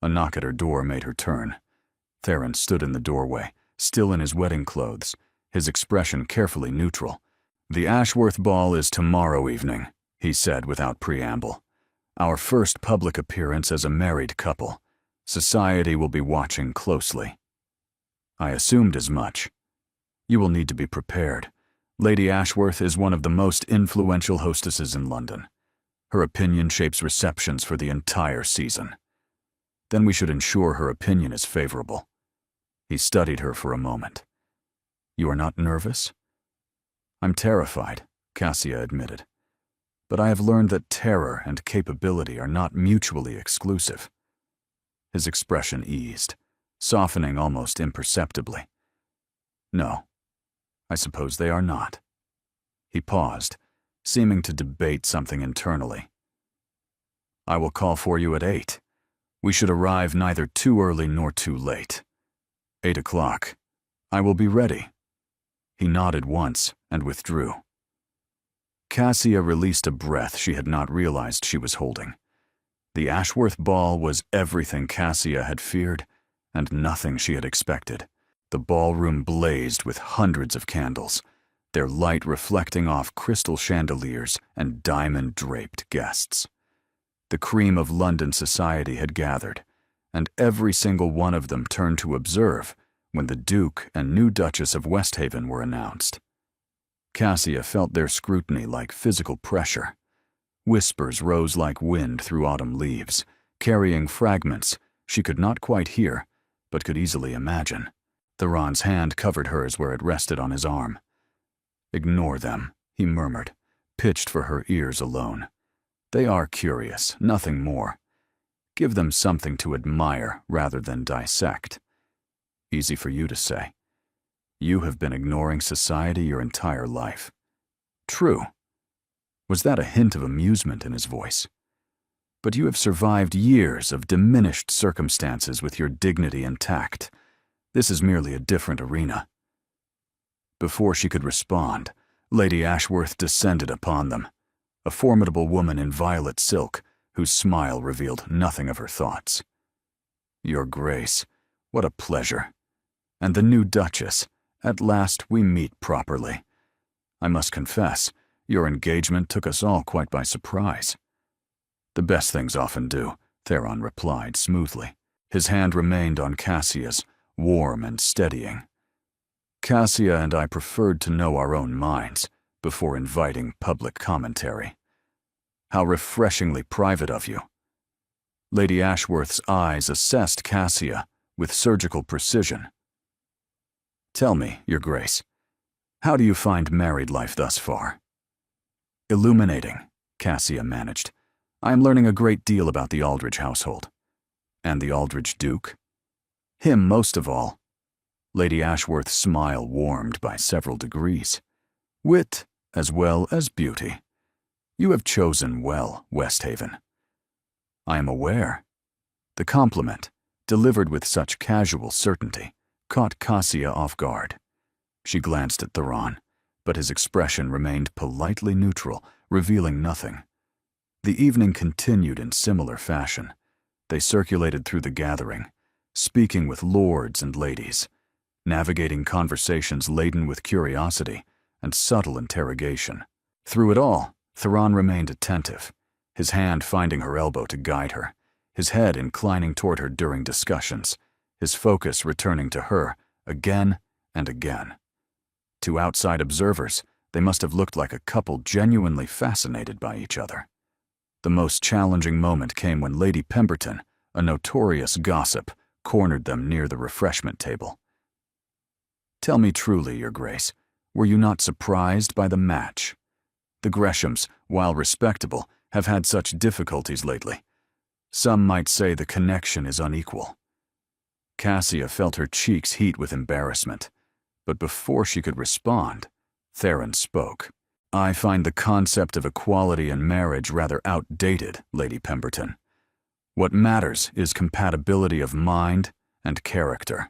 A knock at her door made her turn. Theron stood in the doorway, still in his wedding clothes, his expression carefully neutral. "The Ashworth ball is tomorrow evening," he said without preamble. "Our first public appearance as a married couple. Society will be watching closely." I assumed as much. You will need to be prepared. Lady Ashworth is one of the most influential hostesses in London. Her opinion shapes receptions for the entire season. Then we should ensure her opinion is favorable. He studied her for a moment. You are not nervous? I'm terrified, Cassia admitted. But I have learned that terror and capability are not mutually exclusive. His expression eased, softening almost imperceptibly. No, I suppose they are not. He paused, seeming to debate something internally. I will call for you at 8. We should arrive neither too early nor too late. 8 o'clock. I will be ready. He nodded once and withdrew. Cassia released a breath she had not realized she was holding. The Ashworth ball was everything Cassia had feared, and nothing she had expected. The ballroom blazed with hundreds of candles, their light reflecting off crystal chandeliers and diamond-draped guests. The cream of London society had gathered, and every single one of them turned to observe when the Duke and new Duchess of Westhaven were announced. Cassia felt their scrutiny like physical pressure. Whispers rose like wind through autumn leaves, carrying fragments she could not quite hear, but could easily imagine. Theron's hand covered hers where it rested on his arm. "Ignore them," he murmured, pitched for her ears alone. "They are curious, nothing more. Give them something to admire rather than dissect." Easy for you to say. You have been ignoring society your entire life. True. Was that a hint of amusement in his voice? But you have survived years of diminished circumstances with your dignity intact. This is merely a different arena. Before she could respond, Lady Ashworth descended upon them, a formidable woman in violet silk, whose smile revealed nothing of her thoughts. "Your Grace, what a pleasure. And the new Duchess, at last we meet properly. I must confess, your engagement took us all quite by surprise." "The best things often do," Theron replied smoothly. His hand remained on Cassia's, warm and steadying. "Cassia and I preferred to know our own minds before inviting public commentary." "How refreshingly private of you." Lady Ashworth's eyes assessed Cassia with surgical precision. "Tell me, Your Grace, how do you find married life thus far?" "Illuminating," Cassia managed. "I am learning a great deal about the Aldridge household." "And the Aldridge Duke?" "Him most of all." Lady Ashworth's smile warmed by several degrees. "Wit as well as beauty. You have chosen well, Westhaven." "I am aware." The compliment, delivered with such casual certainty, caught Cassia off guard. She glanced at Theron, but his expression remained politely neutral, revealing nothing. The evening continued in similar fashion. They circulated through the gathering, speaking with lords and ladies, navigating conversations laden with curiosity and subtle interrogation. Through it all, Theron remained attentive, his hand finding her elbow to guide her, his head inclining toward her during discussions, his focus returning to her again and again. To outside observers, they must have looked like a couple genuinely fascinated by each other. The most challenging moment came when Lady Pemberton, a notorious gossip, cornered them near the refreshment table. "Tell me truly, Your Grace, were you not surprised by the match? The Greshams, while respectable, have had such difficulties lately. Some might say the connection is unequal." Cassia felt her cheeks heat with embarrassment, but before she could respond, Theron spoke. "I find the concept of equality in marriage rather outdated, Lady Pemberton. What matters is compatibility of mind and character.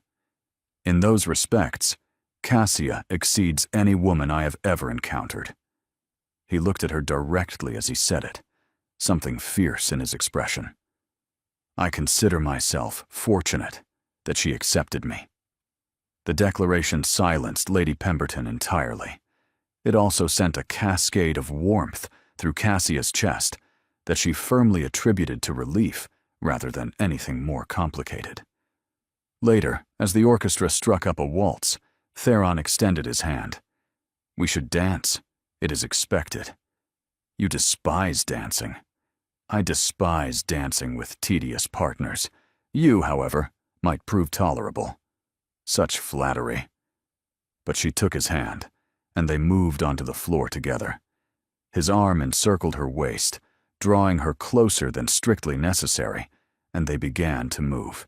In those respects, Cassia exceeds any woman I have ever encountered." He looked at her directly as he said it, something fierce in his expression. "I consider myself fortunate that she accepted me." The declaration silenced Lady Pemberton entirely. It also sent a cascade of warmth through Cassia's chest that she firmly attributed to relief rather than anything more complicated. Later, as the orchestra struck up a waltz, Theron extended his hand. "We should dance. It is expected." "You despise dancing." "I despise dancing with tedious partners. You, however, might prove tolerable." Such flattery. But she took his hand, and they moved onto the floor together. His arm encircled her waist, drawing her closer than strictly necessary, and they began to move.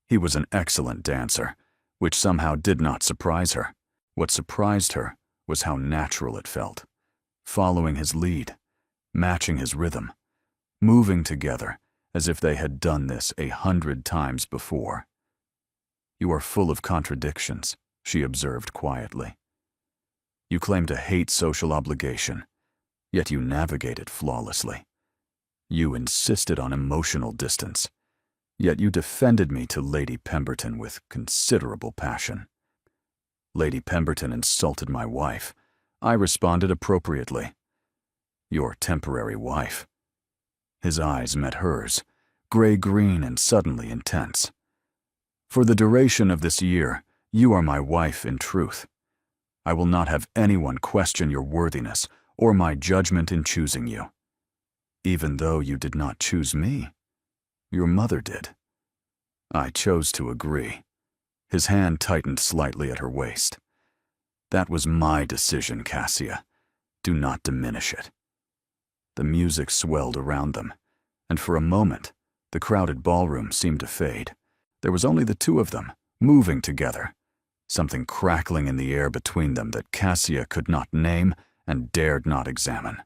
He was an excellent dancer, which somehow did not surprise her. What surprised her was how natural it felt, following his lead, matching his rhythm, moving together as if they had done this 100 times before. "You are full of contradictions," she observed quietly. "You claim to hate social obligation, Yet you navigated flawlessly. You insisted on emotional distance. Yet you defended me to Lady Pemberton with considerable passion. Lady Pemberton insulted my wife. I responded appropriately. Your temporary wife. His eyes met hers, gray-green and suddenly intense. For the duration of this year, you are my wife in truth. I will not have anyone question your worthiness or my judgment in choosing you. Even though you did not choose me, your mother did. I chose to agree. His hand tightened slightly at her waist. That was my decision, Cassia. Do not diminish it. The music swelled around them, and for a moment, the crowded ballroom seemed to fade. There was only the two of them, moving together, something crackling in the air between them that Cassia could not name and dared not examine.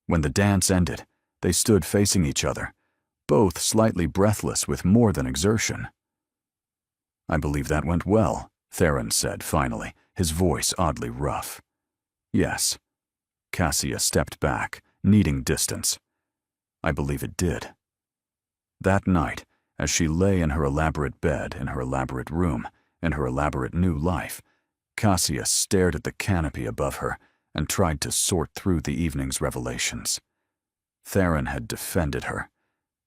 When the dance ended, they stood facing each other, both slightly breathless with more than exertion. I believe that went well, Theron said finally, his voice oddly rough. Yes. Cassia stepped back, needing distance. I believe it did. That night, as she lay in her elaborate bed, in her elaborate room, in her elaborate new life, Cassia stared at the canopy above her and tried to sort through the evening's revelations. Theron had defended her,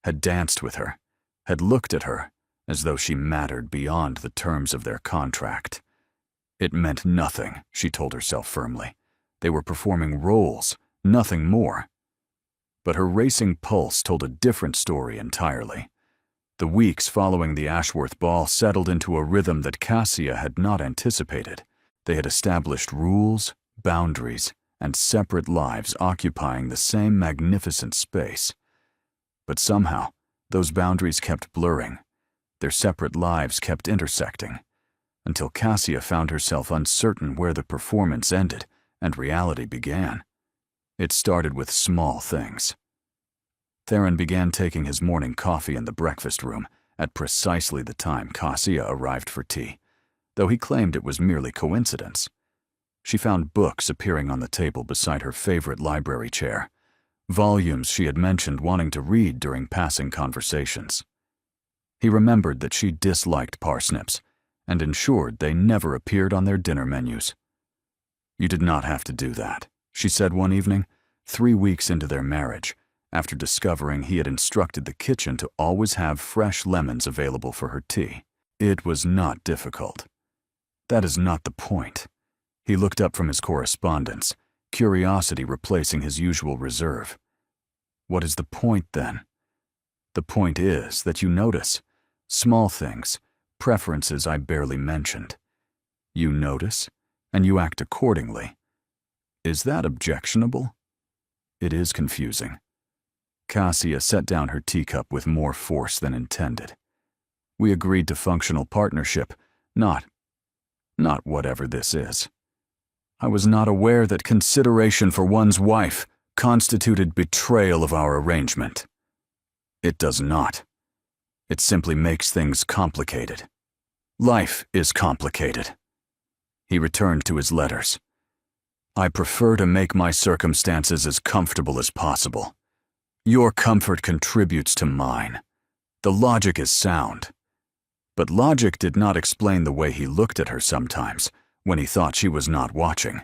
had danced with her, had looked at her as though she mattered beyond the terms of their contract. It meant nothing, she told herself firmly. They were performing roles, nothing more. But her racing pulse told a different story entirely. The weeks following the Ashworth ball settled into a rhythm that Cassia had not anticipated. They had established rules, boundaries, and separate lives occupying the same magnificent space. But somehow, those boundaries kept blurring. Their separate lives kept intersecting, until Cassia found herself uncertain where the performance ended and reality began. It started with small things. Theron began taking his morning coffee in the breakfast room at precisely the time Cassia arrived for tea, though he claimed it was merely coincidence. She found books appearing on the table beside her favorite library chair, volumes she had mentioned wanting to read during passing conversations. He remembered that she disliked parsnips and ensured they never appeared on their dinner menus. You did not have to do that, she said one evening, 3 weeks into their marriage, after discovering he had instructed the kitchen to always have fresh lemons available for her tea. It was not difficult. That is not the point. He looked up from his correspondence, curiosity replacing his usual reserve. What is the point, then? The point is that you notice small things, preferences I barely mentioned. You notice, and you act accordingly. Is that objectionable? It is confusing. Cassia set down her teacup with more force than intended. We agreed to functional partnership, not whatever this is. I was not aware that consideration for one's wife constituted betrayal of our arrangement. It does not. It simply makes things complicated. Life is complicated. He returned to his letters. I prefer to make my circumstances as comfortable as possible. Your comfort contributes to mine. The logic is sound. But logic did not explain the way he looked at her sometimes when he thought she was not watching.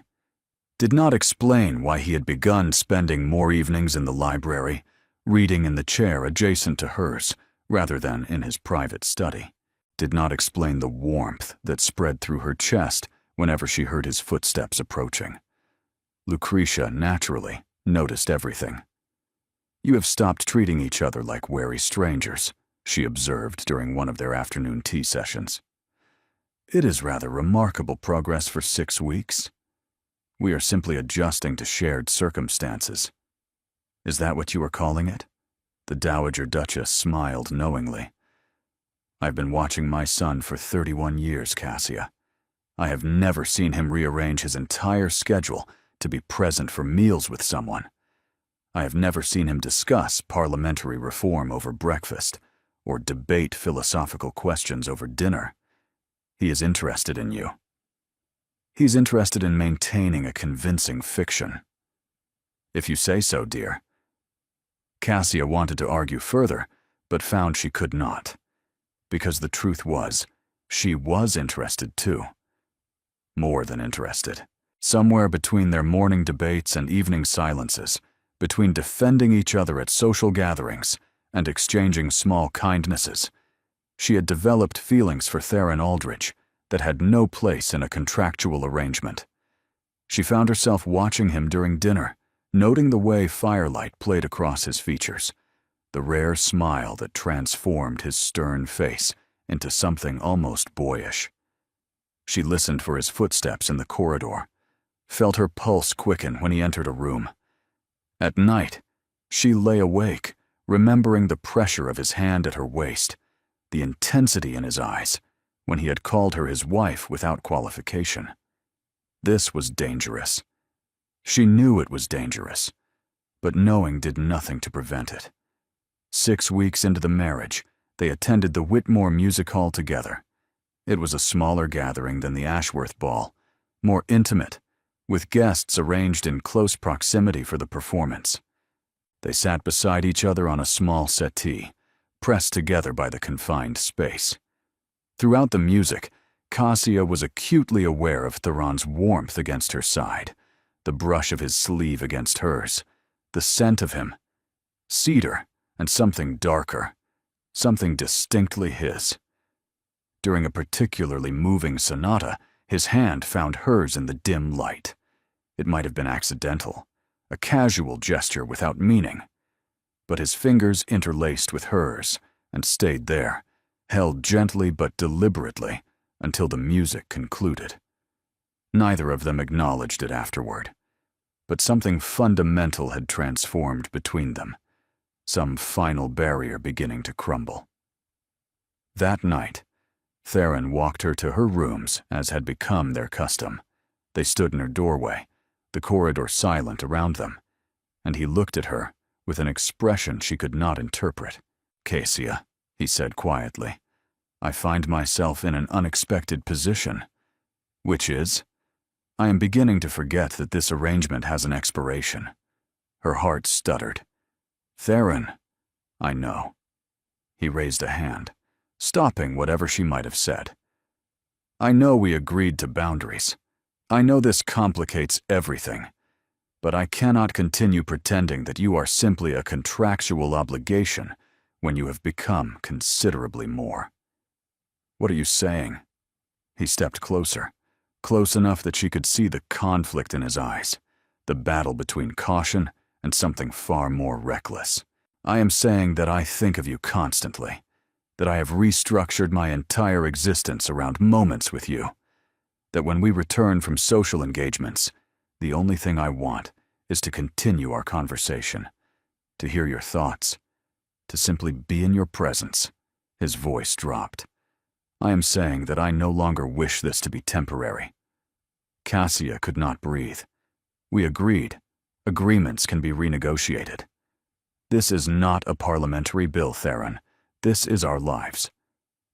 Did not explain why he had begun spending more evenings in the library, reading in the chair adjacent to hers, rather than in his private study. Did not explain the warmth that spread through her chest whenever she heard his footsteps approaching. Lucretia, naturally, noticed everything. You have stopped treating each other like wary strangers, she observed during one of their afternoon tea sessions. It is rather remarkable progress for 6 weeks. We are simply adjusting to shared circumstances. Is that what you are calling it? The Dowager Duchess smiled knowingly. I've been watching my son for 31 years, Cassia. I have never seen him rearrange his entire schedule to be present for meals with someone. I have never seen him discuss parliamentary reform over breakfast or debate philosophical questions over dinner. He is interested in you. He's interested in maintaining a convincing fiction. If you say so, dear. Cassia wanted to argue further, but found she could not. Because the truth was, she was interested too. More than interested. Somewhere between their morning debates and evening silences, between defending each other at social gatherings and exchanging small kindnesses, she had developed feelings for Theron Aldridge that had no place in a contractual arrangement. She found herself watching him during dinner, noting the way firelight played across his features, the rare smile that transformed his stern face into something almost boyish. She listened for his footsteps in the corridor, felt her pulse quicken when he entered a room. At night, she lay awake, remembering the pressure of his hand at her waist, the intensity in his eyes, when he had called her his wife without qualification. This was dangerous. She knew it was dangerous, but knowing did nothing to prevent it. 6 weeks into the marriage, they attended the Whitmore Music Hall together. It was a smaller gathering than the Ashworth Ball, more intimate, with guests arranged in close proximity for the performance. They sat beside each other on a small settee, pressed together by the confined space. Throughout the music, Cassia was acutely aware of Theron's warmth against her side, the brush of his sleeve against hers, the scent of him, cedar and something darker, something distinctly his. During a particularly moving sonata, his hand found hers in the dim light. It might have been accidental, a casual gesture without meaning, but his fingers interlaced with hers and stayed there, held gently but deliberately until the music concluded. Neither of them acknowledged it afterward, but something fundamental had transformed between them, some final barrier beginning to crumble. That night, Theron walked her to her rooms as had become their custom. They stood in her doorway, the corridor silent around them, and he looked at her with an expression she could not interpret. "Cassia," he said quietly, "I find myself in an unexpected position. Which is? I am beginning to forget that this arrangement has an expiration." Her heart stuttered. "Theron, I know." He raised a hand, stopping whatever she might have said. "I know we agreed to boundaries. I know this complicates everything, but I cannot continue pretending that you are simply a contractual obligation when you have become considerably more." "What are you saying?" He stepped closer, close enough that she could see the conflict in his eyes, the battle between caution and something far more reckless. "I am saying that I think of you constantly, that I have restructured my entire existence around moments with you, that when we return from social engagements, the only thing I want is to continue our conversation, to hear your thoughts, to simply be in your presence." His voice dropped. "I am saying that I no longer wish this to be temporary." Cassia could not breathe. "We agreed. Agreements can be renegotiated. This is not a parliamentary bill, Theron. This is our lives.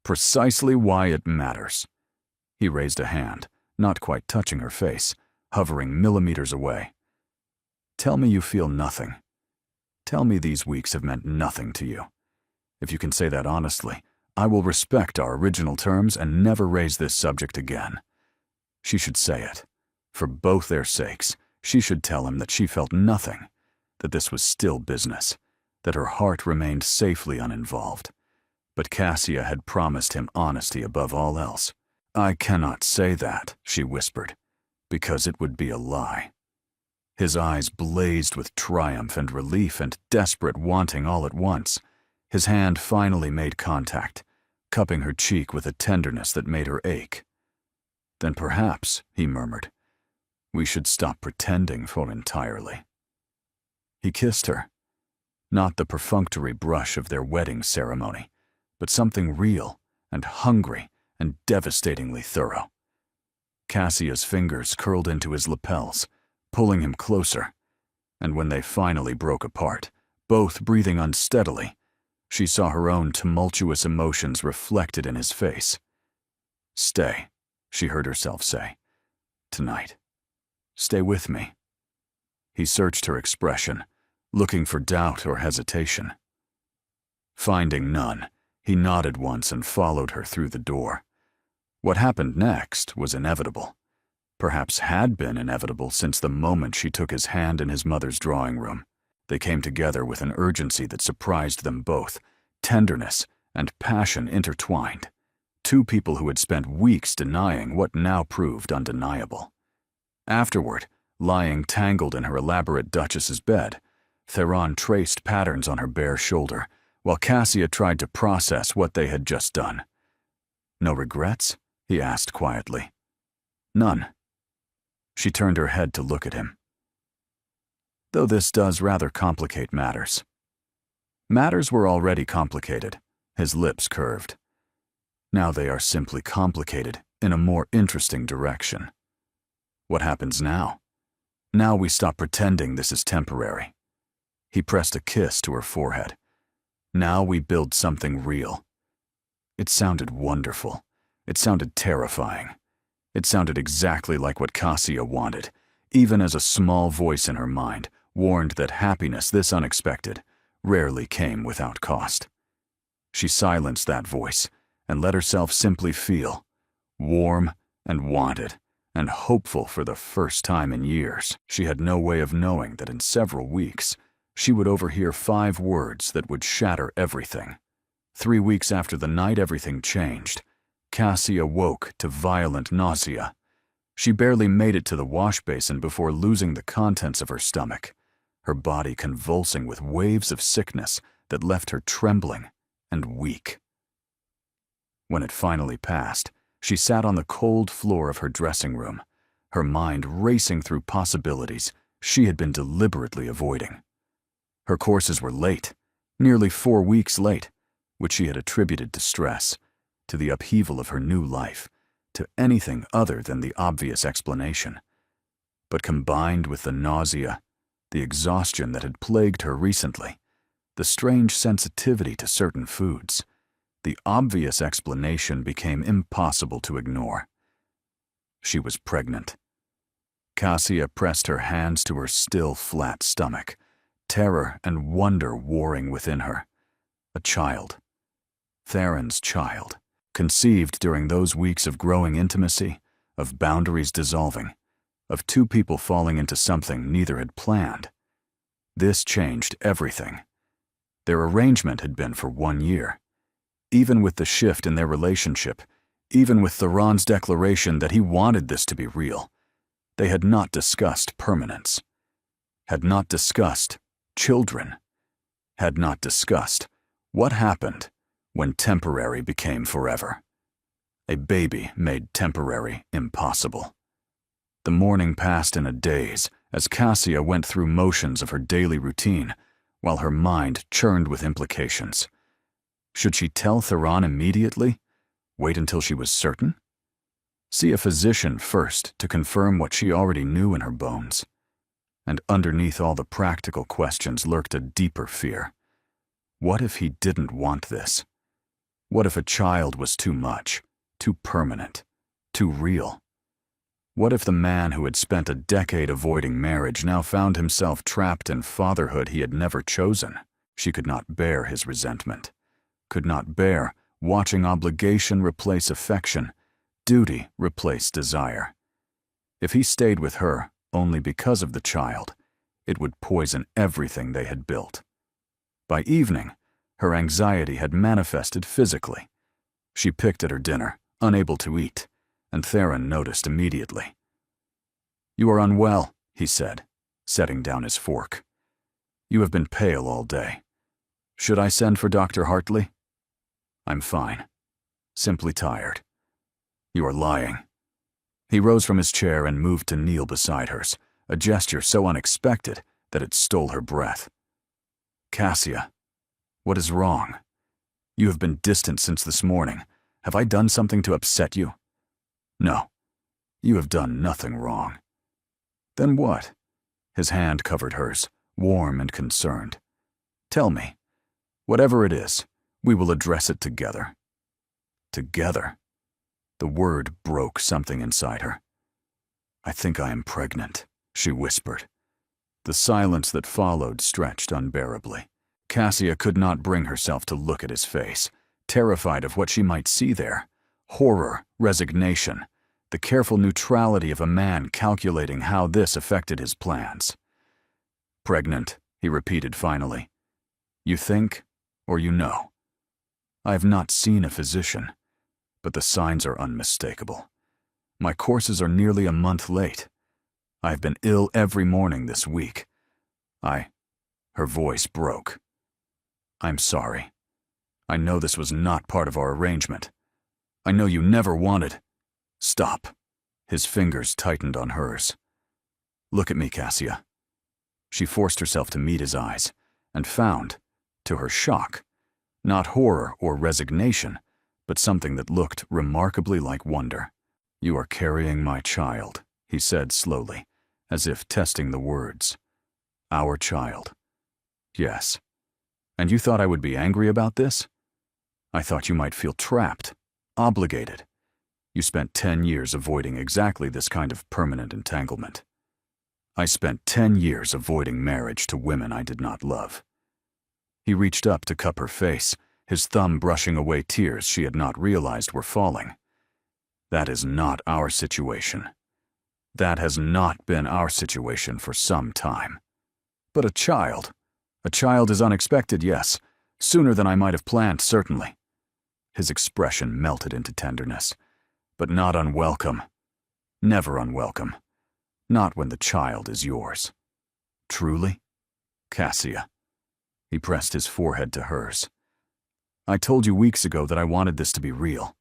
Precisely why it matters." He raised a hand, not quite touching her face, hovering millimeters away. "Tell me you feel nothing. Tell me these weeks have meant nothing to you. If you can say that honestly, I will respect our original terms and never raise this subject again." She should say it. For both their sakes, she should tell him that she felt nothing, that this was still business, that her heart remained safely uninvolved. But Cassia had promised him honesty above all else. "I cannot say that," she whispered, "because it would be a lie." His eyes blazed with triumph and relief and desperate wanting all at once. His hand finally made contact, cupping her cheek with a tenderness that made her ache. "Then perhaps," he murmured, "we should stop pretending for entirely." He kissed her, not the perfunctory brush of their wedding ceremony, but something real and hungry and devastatingly thorough. Cassia's fingers curled into his lapels, pulling him closer, and when they finally broke apart, both breathing unsteadily, she saw her own tumultuous emotions reflected in his face. "Stay," she heard herself say. "Tonight. Stay with me." He searched her expression, looking for doubt or hesitation. Finding none, he nodded once and followed her through the door. What happened next was inevitable. Perhaps had been inevitable since the moment she took his hand in his mother's drawing room. They came together with an urgency that surprised them both, tenderness and passion intertwined. Two people who had spent weeks denying what now proved undeniable. Afterward, lying tangled in her elaborate duchess's bed, Theron traced patterns on her bare shoulder, while Cassia tried to process what they had just done. "No regrets?" he asked quietly. "None." She turned her head to look at him. "Though this does rather complicate matters." Matters were already complicated. His lips curved. Now they are simply complicated in a more interesting direction. What happens now? Now we stop pretending this is temporary. He pressed a kiss to her forehead. Now we build something real. It sounded wonderful. It sounded terrifying. It sounded exactly like what Cassia wanted, even as a small voice in her mind warned that happiness this unexpected rarely came without cost. She silenced that voice and let herself simply feel warm and wanted and hopeful for the first time in years. She had no way of knowing that in several weeks she would overhear 5 words that would shatter everything. 3 weeks after the night everything changed, Cassia woke to violent nausea. She barely made it to the wash basin before losing the contents of her stomach, her body convulsing with waves of sickness that left her trembling and weak. When it finally passed, she sat on the cold floor of her dressing room, her mind racing through possibilities she had been deliberately avoiding. Her courses were late, nearly 4 weeks late, which she had attributed to stress, to the upheaval of her new life, to anything other than the obvious explanation. But combined with the nausea, the exhaustion that had plagued her recently, the strange sensitivity to certain foods, the obvious explanation became impossible to ignore. She was pregnant. Cassia pressed her hands to her still flat stomach, terror and wonder warring within her. A child. Theron's child, conceived during those weeks of growing intimacy, of boundaries dissolving, of two people falling into something neither had planned. This changed everything. Their arrangement had been for 1 year. Even with the shift in their relationship, even with Theron's declaration that he wanted this to be real, they had not discussed permanence, had not discussed children, had not discussed what happened when temporary became forever. A baby made temporary impossible. The morning passed in a daze as Cassia went through motions of her daily routine, while her mind churned with implications. Should she tell Theron immediately? Wait until she was certain? See a physician first to confirm what she already knew in her bones. And underneath all the practical questions lurked a deeper fear. What if he didn't want this? What if a child was too much, too permanent, too real? What if the man who had spent a decade avoiding marriage now found himself trapped in fatherhood he had never chosen? She could not bear his resentment, could not bear watching obligation replace affection, duty replace desire. If he stayed with her only because of the child, it would poison everything they had built. By evening, her anxiety had manifested physically. She picked at her dinner, unable to eat, and Theron noticed immediately. "You are unwell," he said, setting down his fork. "You have been pale all day. Should I send for Dr. Hartley?" "I'm fine. Simply tired." "You are lying." He rose from his chair and moved to kneel beside hers, a gesture so unexpected that it stole her breath. "Cassia, what is wrong? You have been distant since this morning. Have I done something to upset you?" "No, you have done nothing wrong." "Then what?" His hand covered hers, warm and concerned. "Tell me. Whatever it is, we will address it together." Together. The word broke something inside her. "I think I am pregnant," she whispered. The silence that followed stretched unbearably. Cassia could not bring herself to look at his face, terrified of what she might see there. Horror, resignation, the careful neutrality of a man calculating how this affected his plans. "Pregnant," he repeated finally. "You think, or you know? I have not seen a physician, but the signs are unmistakable. My courses are nearly a month late. I have been ill every morning this week. Her voice broke. "I'm sorry. I know this was not part of our arrangement. I know you never wanted—" "Stop." His fingers tightened on hers. "Look at me, Cassia." She forced herself to meet his eyes, and found, to her shock, not horror or resignation, but something that looked remarkably like wonder. "You are carrying my child," he said slowly, as if testing the words. "Our child." "Yes. And you thought I would be angry about this? I thought you might feel trapped, obligated. You spent 10 years avoiding exactly this kind of permanent entanglement. I spent 10 years avoiding marriage to women I did not love." He reached up to cup her face, his thumb brushing away tears she had not realized were falling. "That is not our situation. That has not been our situation for some time. But a child is unexpected, yes. Sooner than I might have planned, certainly." His expression melted into tenderness. "But not unwelcome. Never unwelcome. Not when the child is yours. Truly? Cassia." He pressed his forehead to hers. "I told you weeks ago that I wanted this to be real.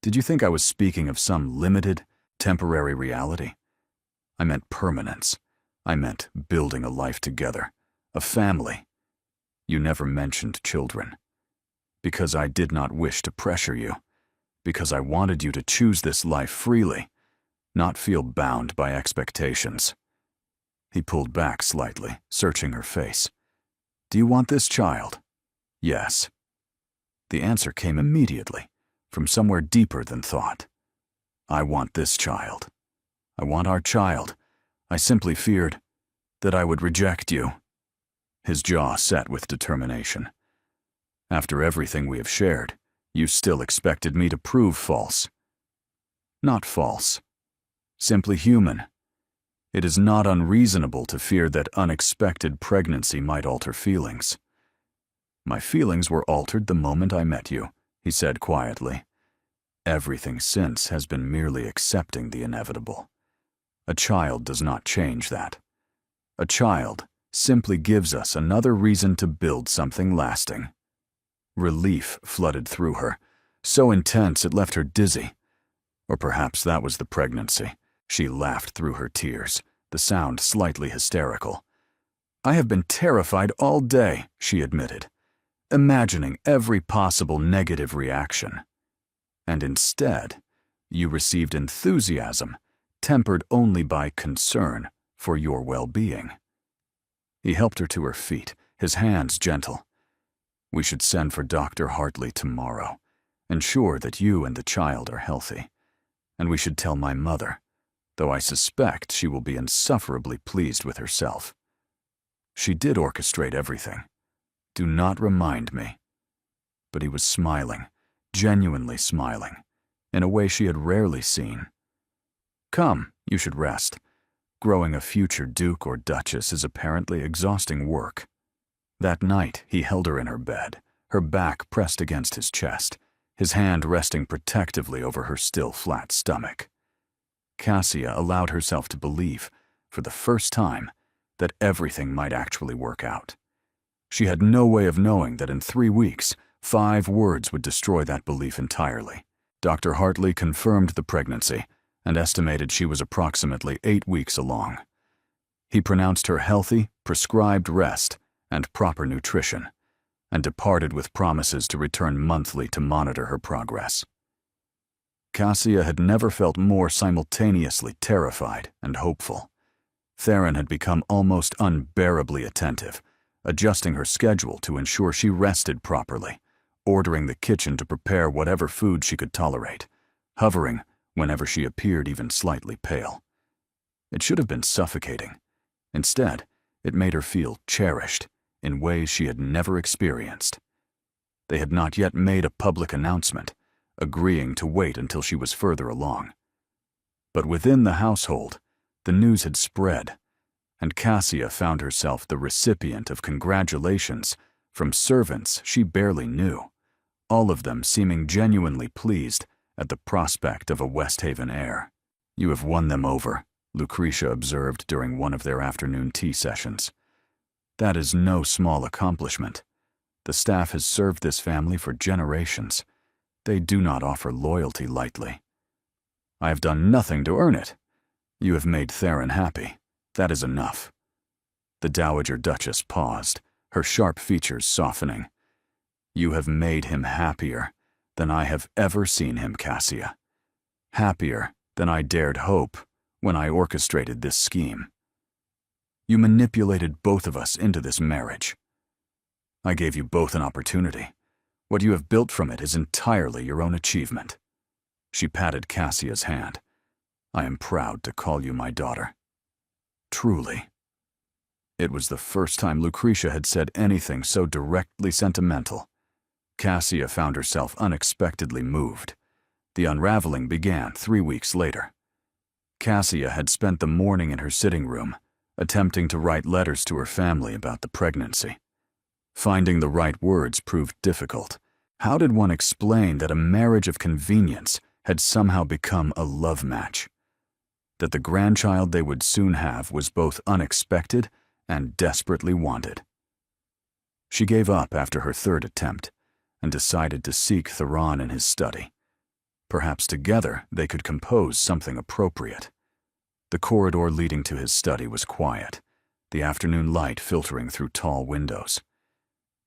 Did you think I was speaking of some limited, temporary reality? I meant permanence. I meant building a life together, a family. You never mentioned children. Because I did not wish to pressure you. Because I wanted you to choose this life freely, not feel bound by expectations." He pulled back slightly, searching her face. "Do you want this child?" "Yes." The answer came immediately, from somewhere deeper than thought. "I want this child. I want our child. I simply feared that I would reject you." His jaw set with determination. "After everything we have shared, you still expected me to prove false." "Not false. Simply human. It is not unreasonable to fear that unexpected pregnancy might alter feelings." "My feelings were altered the moment I met you," he said quietly. "Everything since has been merely accepting the inevitable. A child does not change that. A child simply gives us another reason to build something lasting." Relief flooded through her, so intense it left her dizzy. Or perhaps that was the pregnancy. She laughed through her tears, the sound slightly hysterical. "I have been terrified all day," she admitted, imagining every possible negative reaction. And instead, you received enthusiasm, tempered only by concern for your well-being. He helped her to her feet, his hands gentle. "We should send for Dr. Hartley tomorrow, ensure that you and the child are healthy. And we should tell my mother, though I suspect she will be insufferably pleased with herself. She did orchestrate everything. Do not remind me." But he was smiling, genuinely smiling, in a way she had rarely seen. "Come, you should rest. Growing a future duke or duchess is apparently exhausting work." That night, he held her in her bed, her back pressed against his chest, his hand resting protectively over her still flat stomach. Cassia allowed herself to believe, for the first time, that everything might actually work out. She had no way of knowing that in 3 weeks, 5 words would destroy that belief entirely. Dr. Hartley confirmed the pregnancy and estimated she was approximately 8 weeks along. He pronounced her healthy, prescribed rest, and proper nutrition, and departed with promises to return monthly to monitor her progress. Cassia had never felt more simultaneously terrified and hopeful. Theron had become almost unbearably attentive, adjusting her schedule to ensure she rested properly, ordering the kitchen to prepare whatever food she could tolerate, hovering whenever she appeared even slightly pale. It should have been suffocating. Instead, It made her feel cherished in ways she had never experienced. They had not yet made a public announcement, agreeing to wait until she was further along. But within the household, the news had spread, and Cassia found herself the recipient of congratulations from servants she barely knew, all of them seeming genuinely pleased at the prospect of a West Haven heir. "You have won them over," Lucretia observed during one of their afternoon tea sessions. "That is no small accomplishment. The staff has served this family for generations. They do not offer loyalty lightly." "I have done nothing to earn it. You have made Theron happy. That is enough." The Dowager Duchess paused, her sharp features softening. "You have made him happier than I have ever seen him, Cassia. Happier than I dared hope when I orchestrated this scheme. You manipulated both of us into this marriage. I gave you both an opportunity. What you have built from it is entirely your own achievement." She patted Cassia's hand. "I am proud to call you my daughter. Truly." It was the first time Lucretia had said anything so directly sentimental. Cassia found herself unexpectedly moved. The unraveling began 3 weeks later. Cassia had spent the morning in her sitting room, attempting to write letters to her family about the pregnancy. Finding the right words proved difficult. How did one explain that a marriage of convenience had somehow become a love match? That the grandchild they would soon have was both unexpected and desperately wanted. She gave up after her third attempt and decided to seek Theron in his study. Perhaps together they could compose something appropriate. The corridor leading to his study was quiet, the afternoon light filtering through tall windows.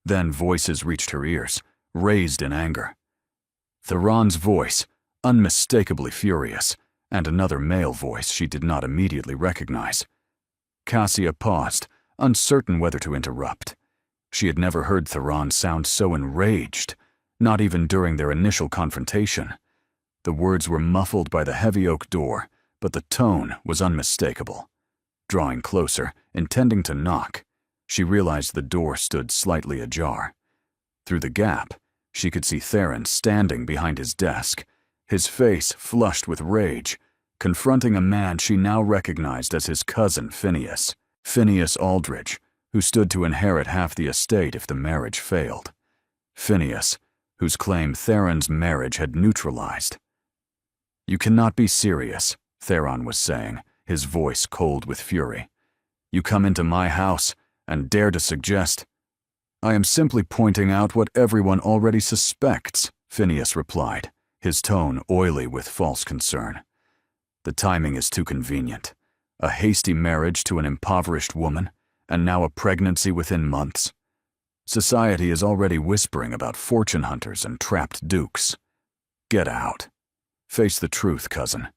Then voices reached her ears, raised in anger. Theron's voice, unmistakably furious, and another male voice she did not immediately recognize. Cassia paused, uncertain whether to interrupt. She had never heard Theron sound so enraged, not even during their initial confrontation. The words were muffled by the heavy oak door, but the tone was unmistakable. Drawing closer, intending to knock, she realized the door stood slightly ajar. Through the gap, she could see Theron standing behind his desk, his face flushed with rage, confronting a man she now recognized as his cousin Phineas Aldridge, who stood to inherit half the estate if the marriage failed. Phineas, whose claim Theron's marriage had neutralized. "You cannot be serious," Theron was saying, his voice cold with fury. "You come into my house and dare to suggest—" "I am simply pointing out what everyone already suspects," Phineas replied, his tone oily with false concern. "The timing is too convenient. A hasty marriage to an impoverished woman, and now a pregnancy within months. Society is already whispering about fortune hunters and trapped dukes. Get out. Face the truth, cousin.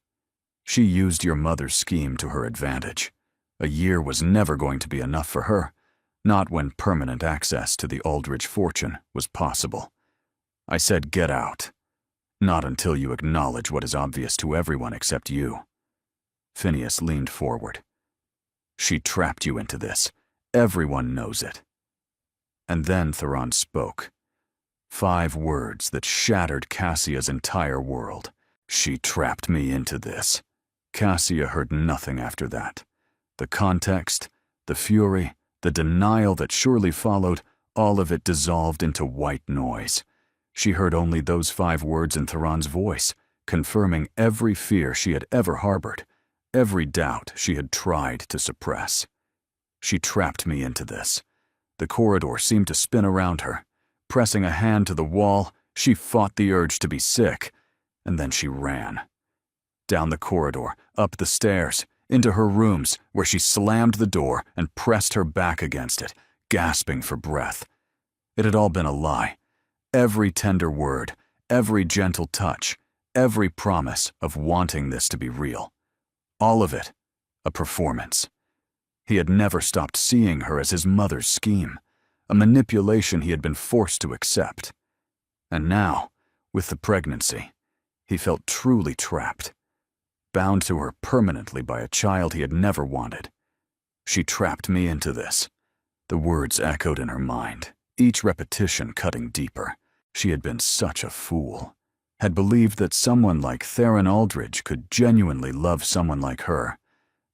She used your mother's scheme to her advantage. A year was never going to be enough for her, not when permanent access to the Aldridge fortune was possible. I said get out. Not until you acknowledge what is obvious to everyone except you." Phineas leaned forward. "She trapped you into this. Everyone knows it." And then Theron spoke. 5 words that shattered Cassia's entire world. "She trapped me into this." Cassia heard nothing after that. The context, the fury, the denial that surely followed, all of it dissolved into white noise. She heard only those 5 words in Theron's voice, confirming every fear she had ever harbored, every doubt she had tried to suppress. She trapped me into this. The corridor seemed to spin around her. Pressing a hand to the wall, she fought the urge to be sick, and then she ran. Down the corridor, up the stairs, into her rooms, where she slammed the door and pressed her back against it, gasping for breath. It had all been a lie. Every tender word, every gentle touch, every promise of wanting this to be real. All of it, a performance. He had never stopped seeing her as his mother's scheme, a manipulation he had been forced to accept. And now, with the pregnancy, he felt truly trapped, bound to her permanently by a child he had never wanted. She trapped me into this. The words echoed in her mind, each repetition cutting deeper. She had been such a fool. Had believed that someone like Theron Aldridge could genuinely love someone like her.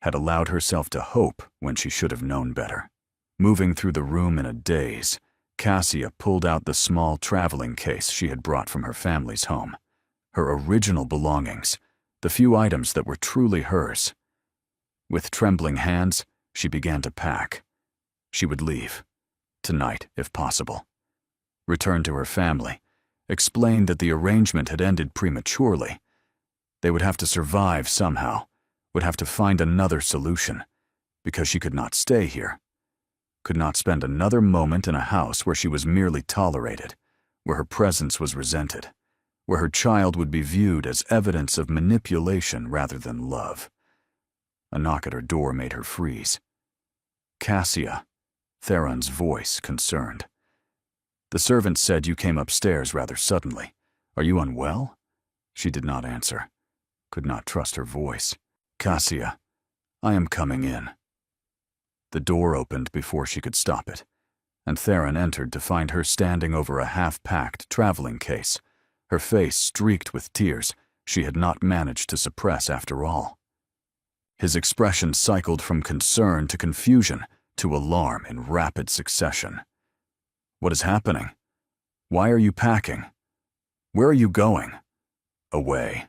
Had allowed herself to hope when she should have known better. Moving through the room in a daze, Cassia pulled out the small traveling case she had brought from her family's home. Her original belongings, the few items that were truly hers. With trembling hands, she began to pack. She would leave. Tonight, if possible. Return to her family. Explain that the arrangement had ended prematurely. They would have to survive somehow. Would have to find another solution. Because she could not stay here. Could not spend another moment in a house where she was merely tolerated. Where her presence was resented. Where her child would be viewed as evidence of manipulation rather than love. A knock at her door made her freeze. Cassia. Theron's voice concerned. The servant said you came upstairs rather suddenly. Are you unwell? She did not answer. Could not trust her voice. Cassia, I am coming in. The door opened before she could stop it, and Theron entered to find her standing over a half-packed traveling case, her face streaked with tears she had not managed to suppress after all. His expression cycled from concern to confusion to alarm in rapid succession. What is happening? Why are you packing? Where are you going? Away.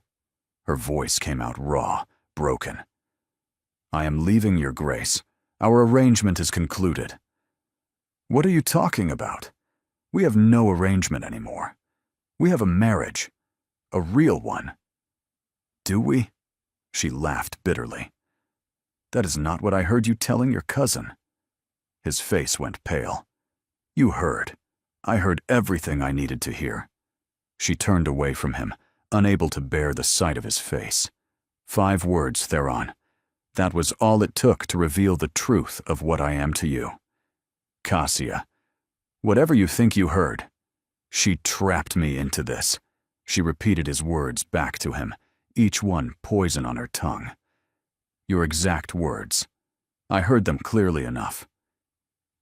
Her voice came out raw, broken. I am leaving, Your Grace. Our arrangement is concluded. What are you talking about? We have no arrangement anymore. We have a marriage. A real one. Do we? She laughed bitterly. That is not what I heard you telling your cousin. His face went pale. You heard. I heard everything I needed to hear. She turned away from him, unable to bear the sight of his face. 5 words, Theron. That was all it took to reveal the truth of what I am to you. Cassia, whatever you think you heard, she trapped me into this. She repeated his words back to him, each one poison on her tongue. Your exact words. I heard them clearly enough.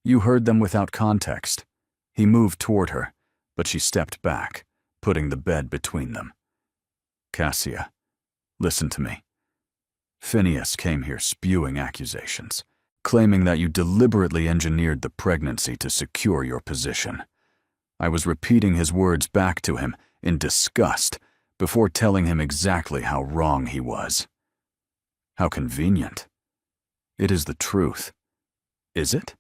You heard them without context. He moved toward her, but she stepped back, putting the bed between them. Cassia, listen to me. Phineas came here spewing accusations, claiming that you deliberately engineered the pregnancy to secure your position. I was repeating his words back to him in disgust before telling him exactly how wrong he was. How convenient. It is the truth. Is it?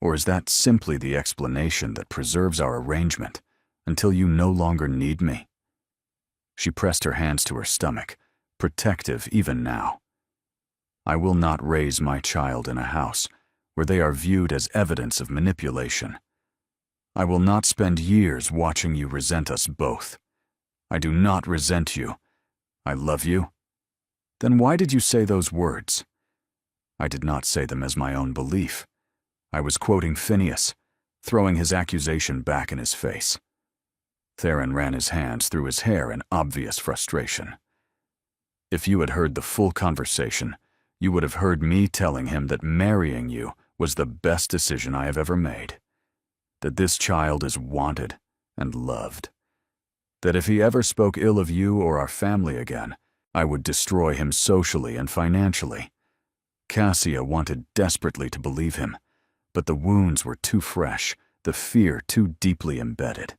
Or is that simply the explanation that preserves our arrangement until you no longer need me? She pressed her hands to her stomach, protective even now. I will not raise my child in a house where they are viewed as evidence of manipulation. I will not spend years watching you resent us both. I do not resent you. I love you. Then why did you say those words? I did not say them as my own belief. I was quoting Phineas, throwing his accusation back in his face. Theron ran his hands through his hair in obvious frustration. If you had heard the full conversation, you would have heard me telling him that marrying you was the best decision I have ever made. That this child is wanted and loved. That if he ever spoke ill of you or our family again, I would destroy him socially and financially. Cassia wanted desperately to believe him, but the wounds were too fresh, the fear too deeply embedded.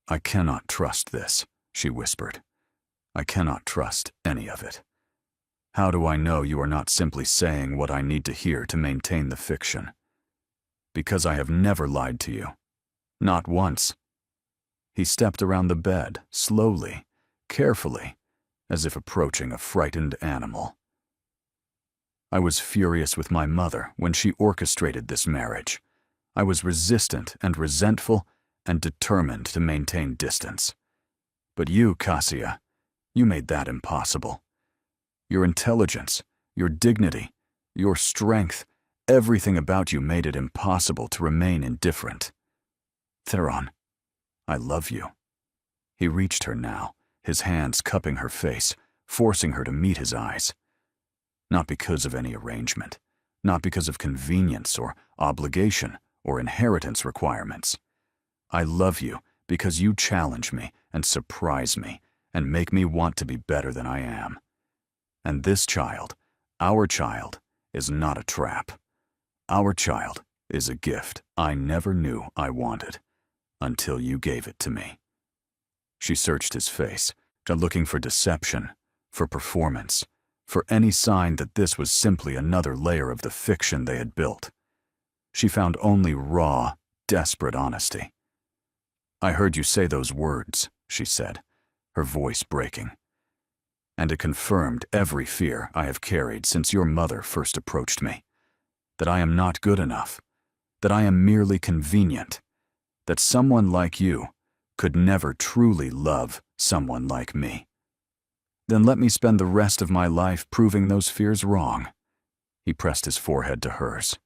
I cannot trust this, she whispered. I cannot trust any of it. How do I know you are not simply saying what I need to hear to maintain the fiction? Because I have never lied to you. Not once. He stepped around the bed, slowly, carefully, as if approaching a frightened animal. I was furious with my mother when she orchestrated this marriage. I was resistant and resentful and determined to maintain distance. But you, Cassia, you made that impossible. Your intelligence, your dignity, your strength, everything about you made it impossible to remain indifferent. Theron, I love you. He reached her now, his hands cupping her face, forcing her to meet his eyes. Not because of any arrangement, not because of convenience or obligation or inheritance requirements. I love you because you challenge me and surprise me and make me want to be better than I am. And this child, our child, is not a trap. Our child is a gift I never knew I wanted until you gave it to me." She searched his face, looking for deception, for performance, for any sign that this was simply another layer of the fiction they had built. She found only raw, desperate honesty. "I heard you say those words," she said, her voice breaking. "And it confirmed every fear I have carried since your mother first approached me. That I am not good enough, that I am merely convenient, that someone like you could never truly love someone like me. Then let me spend the rest of my life proving those fears wrong." He pressed his forehead to hers.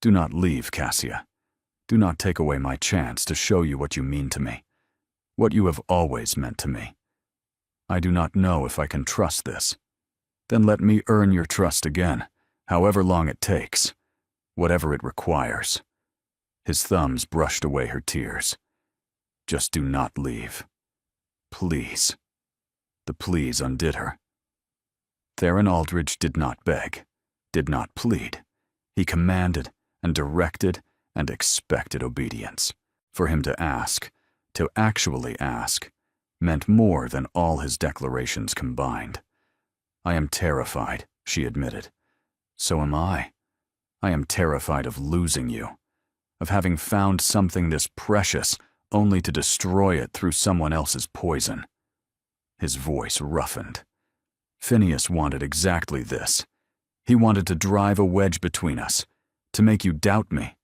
"Do not leave, Cassia. Do not take away my chance to show you what you mean to me, what you have always meant to me. I do not know if I can trust this. Then let me earn your trust again, however long it takes, whatever it requires." His thumbs brushed away her tears. "Just do not leave. Please." The pleas undid her. Theron Aldridge did not beg, did not plead. He commanded and directed and expected obedience. For him to ask, to actually ask, meant more than all his declarations combined. "I am terrified," she admitted. "So am I. I am terrified of losing you, of having found something this precious only to destroy it through someone else's poison." His voice roughened. Phineas wanted exactly this. He wanted to drive a wedge between us, to make you doubt me,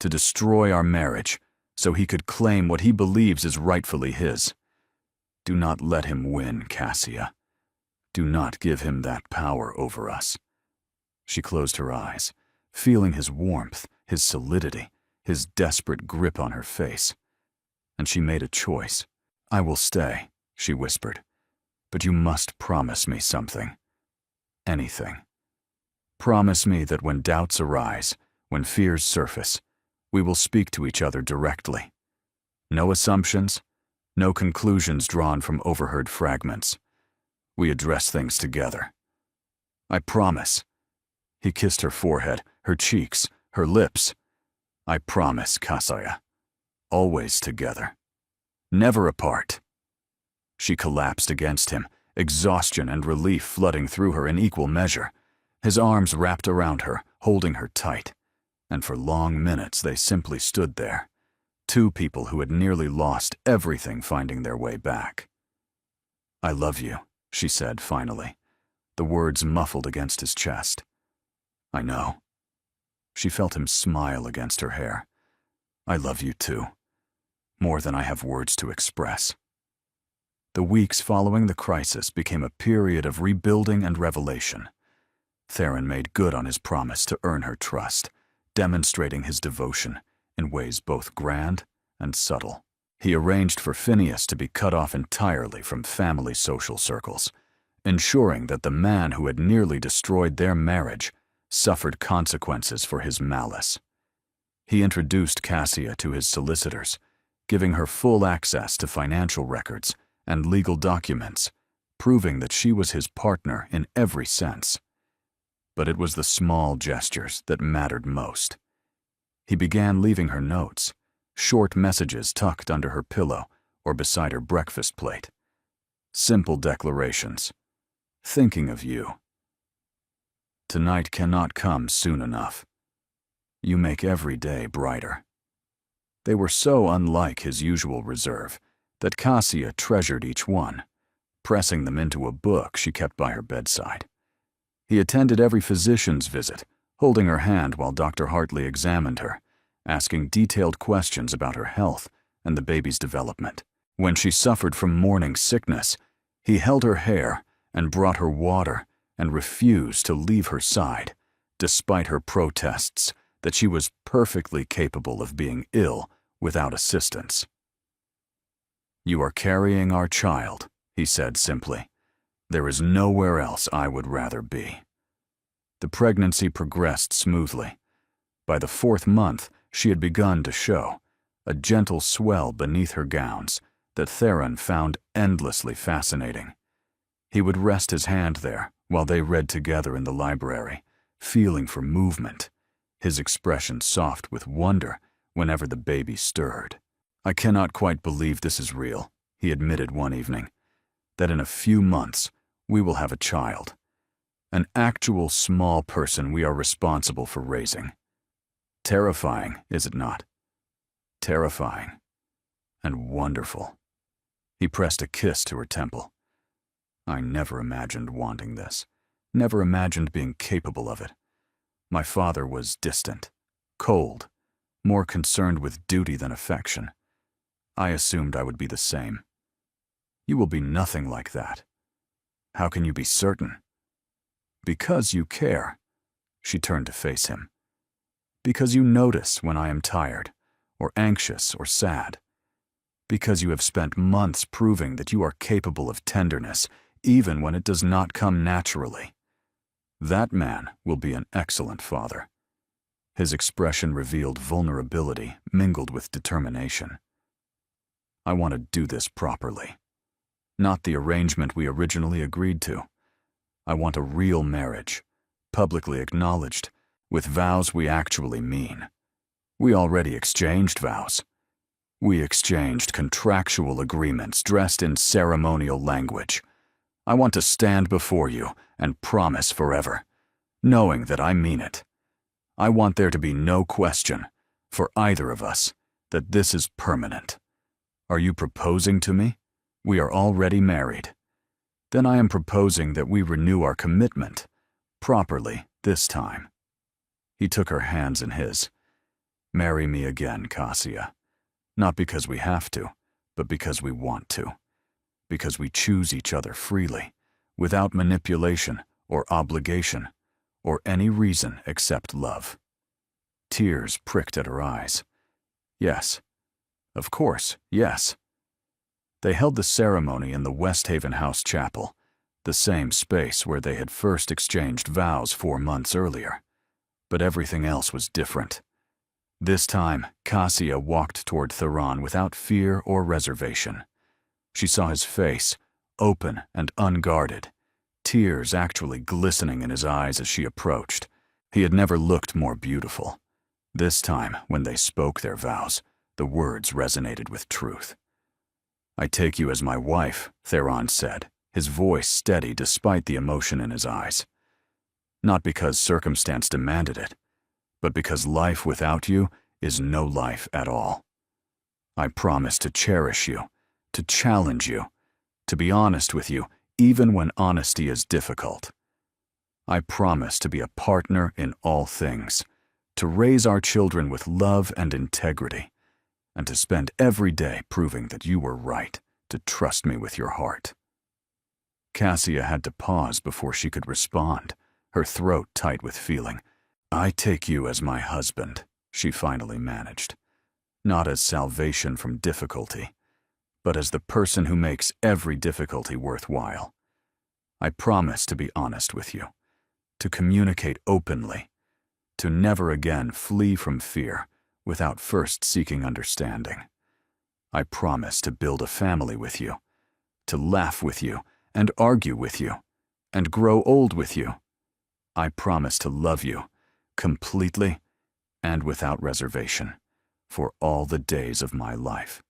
to destroy our marriage so he could claim what he believes is rightfully his. Do not let him win, Cassia. Do not give him that power over us. She closed her eyes, feeling his warmth, his solidity, his desperate grip on her face. And she made a choice. "I will stay," she whispered. "But you must promise me something. Anything. Promise me that when doubts arise, when fears surface, we will speak to each other directly. No assumptions, no conclusions drawn from overheard fragments. We address things together. I promise." He kissed her forehead, her cheeks, her lips. "I promise, Cassia. Always together. Never apart." She collapsed against him, exhaustion and relief flooding through her in equal measure. His arms wrapped around her, holding her tight. And for long minutes they simply stood there, two people who had nearly lost everything finding their way back. "I love you," she said finally, the words muffled against his chest. "I know." She felt him smile against her hair. "I love you too, more than I have words to express." The weeks following the crisis became a period of rebuilding and revelation. Theron made good on his promise to earn her trust, demonstrating his devotion in ways both grand and subtle. He arranged for Phineas to be cut off entirely from family social circles, ensuring that the man who had nearly destroyed their marriage suffered consequences for his malice. He introduced Cassia to his solicitors, giving her full access to financial records and legal documents, proving that she was his partner in every sense. But it was the small gestures that mattered most. He began leaving her notes, short messages tucked under her pillow or beside her breakfast plate. Simple declarations. "Thinking of you. Tonight cannot come soon enough. You make every day brighter." They were so unlike his usual reserve that Cassia treasured each one, pressing them into a book she kept by her bedside. He attended every physician's visit, holding her hand while Dr. Hartley examined her, asking detailed questions about her health and the baby's development. When she suffered from morning sickness, he held her hair and brought her water and refused to leave her side, despite her protests that she was perfectly capable of being ill without assistance. "You are carrying our child," he said simply. "There is nowhere else I would rather be." The pregnancy progressed smoothly. By the 4th month, she had begun to show, a gentle swell beneath her gowns that Theron found endlessly fascinating. He would rest his hand there while they read together in the library, feeling for movement, his expression soft with wonder whenever the baby stirred. "I cannot quite believe this is real," he admitted one evening, "that in a few months we will have a child. An actual small person we are responsible for raising. Terrifying, is it not? Terrifying. And wonderful." He pressed a kiss to her temple. "I never imagined wanting this, never imagined being capable of it. My father was distant, cold, more concerned with duty than affection. I assumed I would be the same. You will be nothing like that. How can you be certain?" "Because you care." She turned to face him. "Because you notice when I am tired, or anxious, or sad. Because you have spent months proving that you are capable of tenderness, even when it does not come naturally. That man will be an excellent father." His expression revealed vulnerability mingled with determination. "I want to do this properly. Not the arrangement we originally agreed to. I want a real marriage, publicly acknowledged, with vows we actually mean. We already exchanged vows. We exchanged contractual agreements dressed in ceremonial language. I want to stand before you and promise forever, knowing that I mean it. I want there to be no question, for either of us, that this is permanent. Are you proposing to me? We are already married. Then I am proposing that we renew our commitment, properly this time." He took her hands in his. "Marry me again, Cassia. Not because we have to, but because we want to. Because we choose each other freely, without manipulation or obligation, or any reason except love." Tears pricked at her eyes. "Yes. Of course, yes." They held the ceremony in the West Haven House Chapel, the same space where they had first exchanged vows 4 months earlier. But everything else was different. This time, Cassia walked toward Theron without fear or reservation. She saw his face, open and unguarded, tears actually glistening in his eyes as she approached. He had never looked more beautiful. This time, when they spoke their vows, the words resonated with truth. "I take you as my wife," Theron said, his voice steady despite the emotion in his eyes. "Not because circumstance demanded it, but because life without you is no life at all. I promise to cherish you, to challenge you, to be honest with you, even when honesty is difficult. I promise to be a partner in all things, to raise our children with love and integrity, and to spend every day proving that you were right, to trust me with your heart." Cassia had to pause before she could respond, her throat tight with feeling. "I take you as my husband," she finally managed. "Not as salvation from difficulty, but as the person who makes every difficulty worthwhile. I promise to be honest with you, to communicate openly, to never again flee from fear without first seeking understanding. I promise to build a family with you, to laugh with you and argue with you, and grow old with you. I promise to love you, completely and without reservation, for all the days of my life."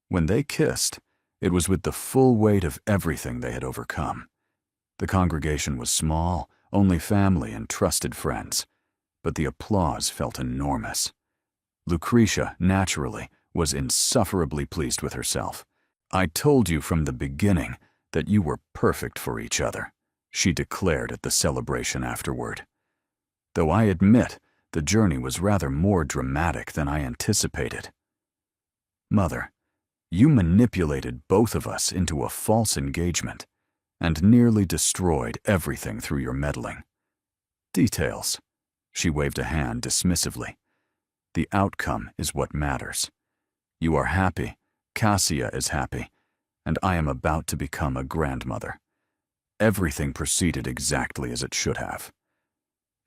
When they kissed, it was with the full weight of everything they had overcome. The congregation was small, only family and trusted friends, but the applause felt enormous. Lucretia, naturally, was insufferably pleased with herself. "I told you from the beginning that you were perfect for each other," she declared at the celebration afterward. "Though I admit the journey was rather more dramatic than I anticipated. Mother, you manipulated both of us into a false engagement and nearly destroyed everything through your meddling. Details." She waved a hand dismissively. "The outcome is what matters. You are happy, Cassia is happy, and I am about to become a grandmother. Everything proceeded exactly as it should have.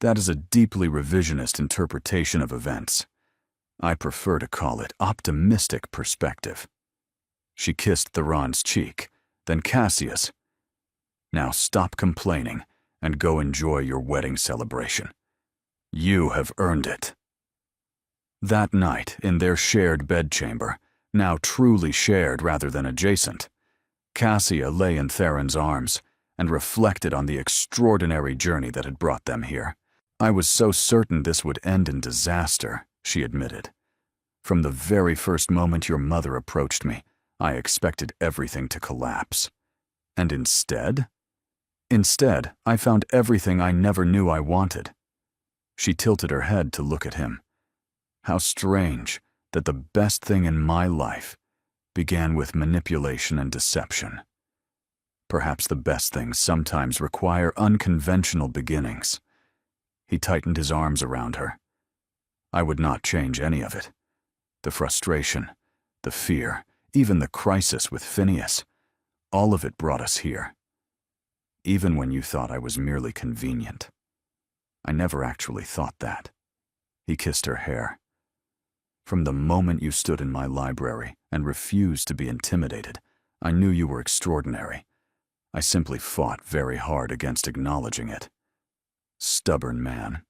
That is a deeply revisionist interpretation of events. I prefer to call it optimistic perspective. She kissed Theron's cheek, then Cassia's. Now stop complaining and go enjoy your wedding celebration. You have earned it. That night, in their shared bedchamber, now truly shared rather than adjacent, Cassia lay in Theron's arms and reflected on the extraordinary journey that had brought them here. I was so certain this would end in disaster, she admitted. From the very first moment your mother approached me, I expected everything to collapse. And instead? Instead, I found everything I never knew I wanted. She tilted her head to look at him. How strange that the best thing in my life began with manipulation and deception. Perhaps the best things sometimes require unconventional beginnings. He tightened his arms around her. I would not change any of it. The frustration, the fear, even the crisis with Phineas, all of it brought us here. Even when you thought I was merely convenient. I never actually thought that. He kissed her hair. From the moment you stood in my library and refused to be intimidated, I knew you were extraordinary. I simply fought very hard against acknowledging it. Stubborn man.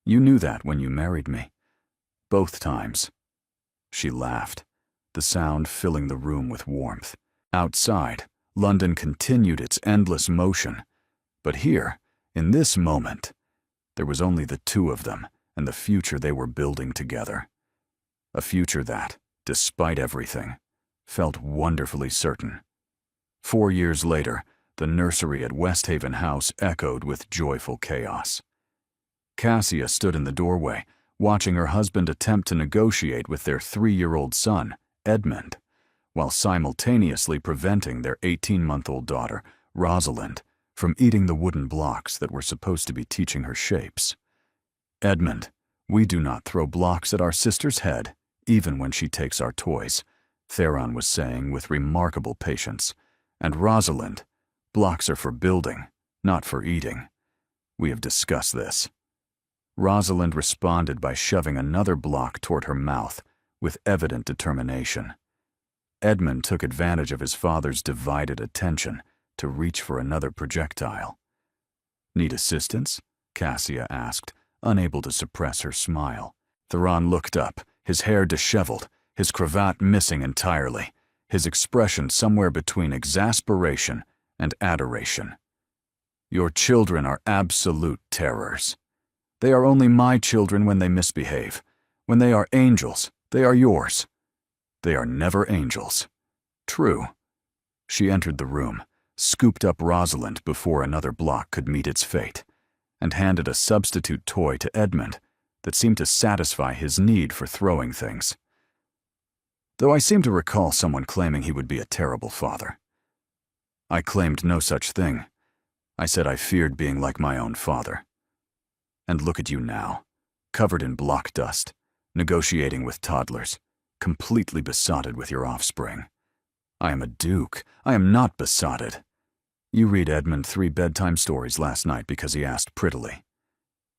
You knew that when you married me. Both times. She laughed, the sound filling the room with warmth. Outside, London continued its endless motion. But here, in this moment, there was only the two of them and the future they were building together. A future that, despite everything, felt wonderfully certain. 4 years later, the nursery at Westhaven House echoed with joyful chaos. Cassia stood in the doorway, watching her husband attempt to negotiate with their 3-year-old son, Edmund, while simultaneously preventing their 18-month-old daughter, Rosalind, from eating the wooden blocks that were supposed to be teaching her shapes. Edmund, we do not throw blocks at our sister's head, even when she takes our toys, Theron was saying with remarkable patience. And Rosalind, blocks are for building, not for eating. We have discussed this. Rosalind responded by shoving another block toward her mouth with evident determination. Edmund took advantage of his father's divided attention to reach for another projectile. Need assistance? Cassia asked, unable to suppress her smile. Theron looked up, his hair disheveled, his cravat missing entirely, his expression somewhere between exasperation and adoration. Your children are absolute terrors. They are only my children when they misbehave. When they are angels, they are yours. They are never angels. True. She entered the room, scooped up Rosalind before another block could meet its fate, and handed a substitute toy to Edmund that seemed to satisfy his need for throwing things. Though I seem to recall someone claiming he would be a terrible father. I claimed no such thing. I said I feared being like my own father. And look at you now, covered in block dust, negotiating with toddlers, completely besotted with your offspring. I am a duke. I am not besotted. You read Edmund 3 bedtime stories last night because he asked prettily.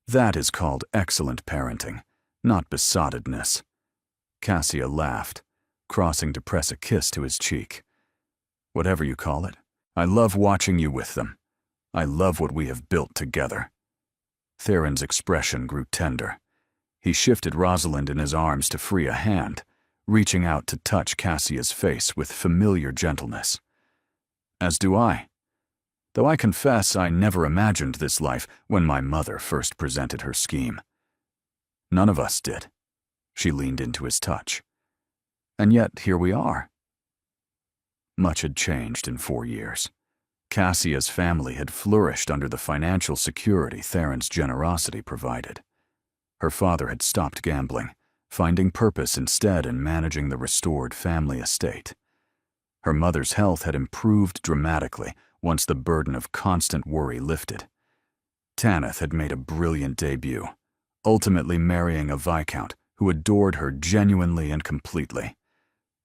That is called excellent parenting, not besottedness. Cassia laughed, crossing to press a kiss to his cheek. Whatever you call it, I love watching you with them. I love what we have built together. Theron's expression grew tender. He shifted Rosalind in his arms to free a hand, reaching out to touch Cassia's face with familiar gentleness. As do I. Though I confess I never imagined this life when my mother first presented her scheme. None of us did. She leaned into his touch. And yet, here we are. Much had changed in 4 years. Cassia's family had flourished under the financial security Theron's generosity provided. Her father had stopped gambling, finding purpose instead in managing the restored family estate. Her mother's health had improved dramatically once the burden of constant worry lifted. Tanith had made a brilliant debut, ultimately marrying a viscount who adored her genuinely and completely.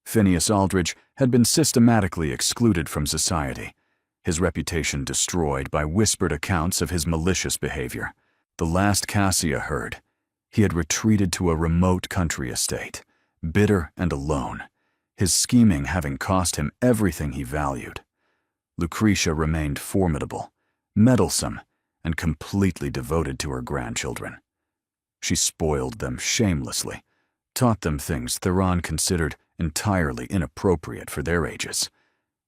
Phineas Aldridge had been systematically excluded from society, his reputation destroyed by whispered accounts of his malicious behavior. The last Cassia heard, he had retreated to a remote country estate, bitter and alone, his scheming having cost him everything he valued. Lucretia remained formidable, meddlesome, and completely devoted to her grandchildren. She spoiled them shamelessly, taught them things Theron considered entirely inappropriate for their ages,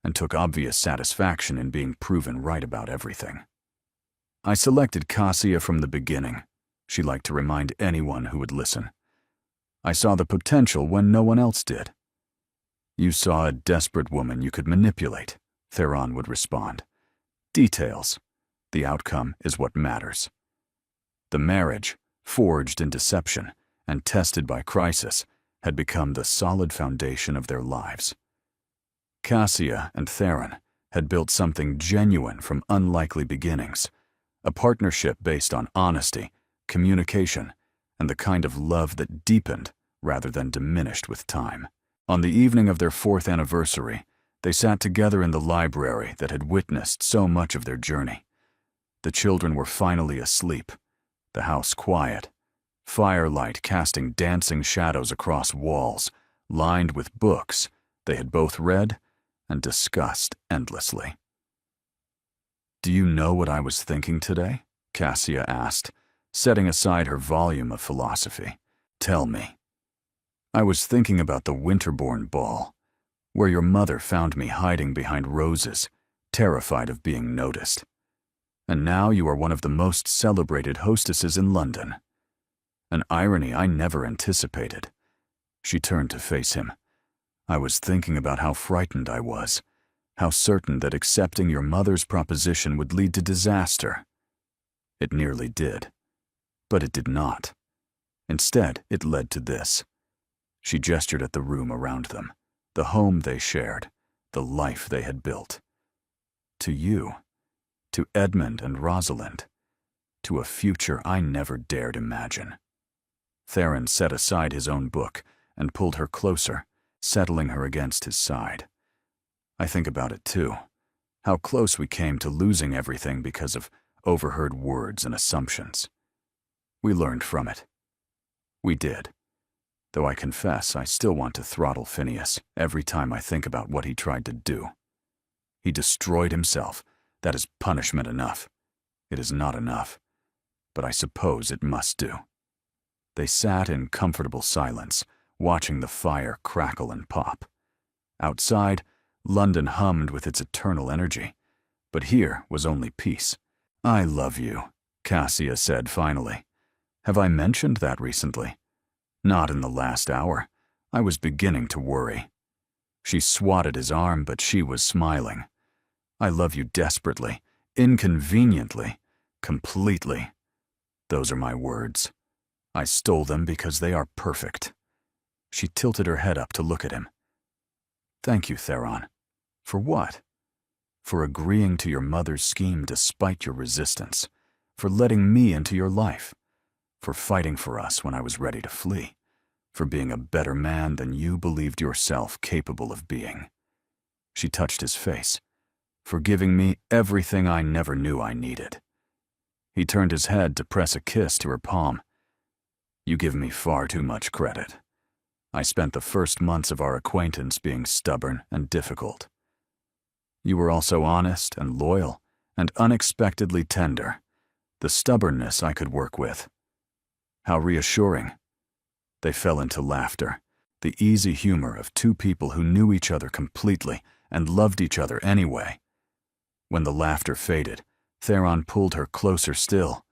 and took obvious satisfaction in being proven right about everything. I selected Cassia from the beginning, she liked to remind anyone who would listen. I saw the potential when no one else did. You saw a desperate woman you could manipulate, Theron would respond. Details. The outcome is what matters. The marriage, forged in deception and tested by crisis, had become the solid foundation of their lives. Cassia and Theron had built something genuine from unlikely beginnings, a partnership based on honesty, communication, and the kind of love that deepened rather than diminished with time. On the evening of their 4th anniversary, they sat together in the library that had witnessed so much of their journey. The children were finally asleep, the house quiet, firelight casting dancing shadows across walls, lined with books they had both read and discussed endlessly. "Do you know what I was thinking today?" Cassia asked, setting aside her volume of philosophy. "Tell me." "I was thinking about the Winterbourne ball, where your mother found me hiding behind roses, terrified of being noticed. And now you are one of the most celebrated hostesses in London. An irony I never anticipated." She turned to face him. "I was thinking about how frightened I was, how certain that accepting your mother's proposition would lead to disaster. It nearly did. But it did not. Instead, it led to this." She gestured at the room around them, the home they shared, the life they had built. "To you, to Edmund and Rosalind, to a future I never dared imagine." Theron set aside his own book and pulled her closer, settling her against his side. "I think about it too, how close we came to losing everything because of overheard words and assumptions. We learned from it. We did. Though I confess I still want to throttle Phineas every time I think about what he tried to do. He destroyed himself. That is punishment enough. It is not enough, but I suppose it must do." They sat in comfortable silence, watching the fire crackle and pop. Outside, London hummed with its eternal energy, but here was only peace. "I love you," Cassia said finally. "Have I mentioned that recently?" "Not in the last hour. I was beginning to worry." She swatted his arm, but she was smiling. "I love you desperately, inconveniently, completely. Those are my words. I stole them because they are perfect." She tilted her head up to look at him. "Thank you, Theron." "For what?" "For agreeing to your mother's scheme despite your resistance, for letting me into your life, for fighting for us when I was ready to flee, for being a better man than you believed yourself capable of being." She touched his face. "For giving me everything I never knew I needed." He turned his head to press a kiss to her palm. "You give me far too much credit. I spent the first months of our acquaintance being stubborn and difficult. You were also honest and loyal and unexpectedly tender. The stubbornness I could work with." "How reassuring." They fell into laughter, the easy humor of two people who knew each other completely and loved each other anyway. When the laughter faded, Theron pulled her closer still,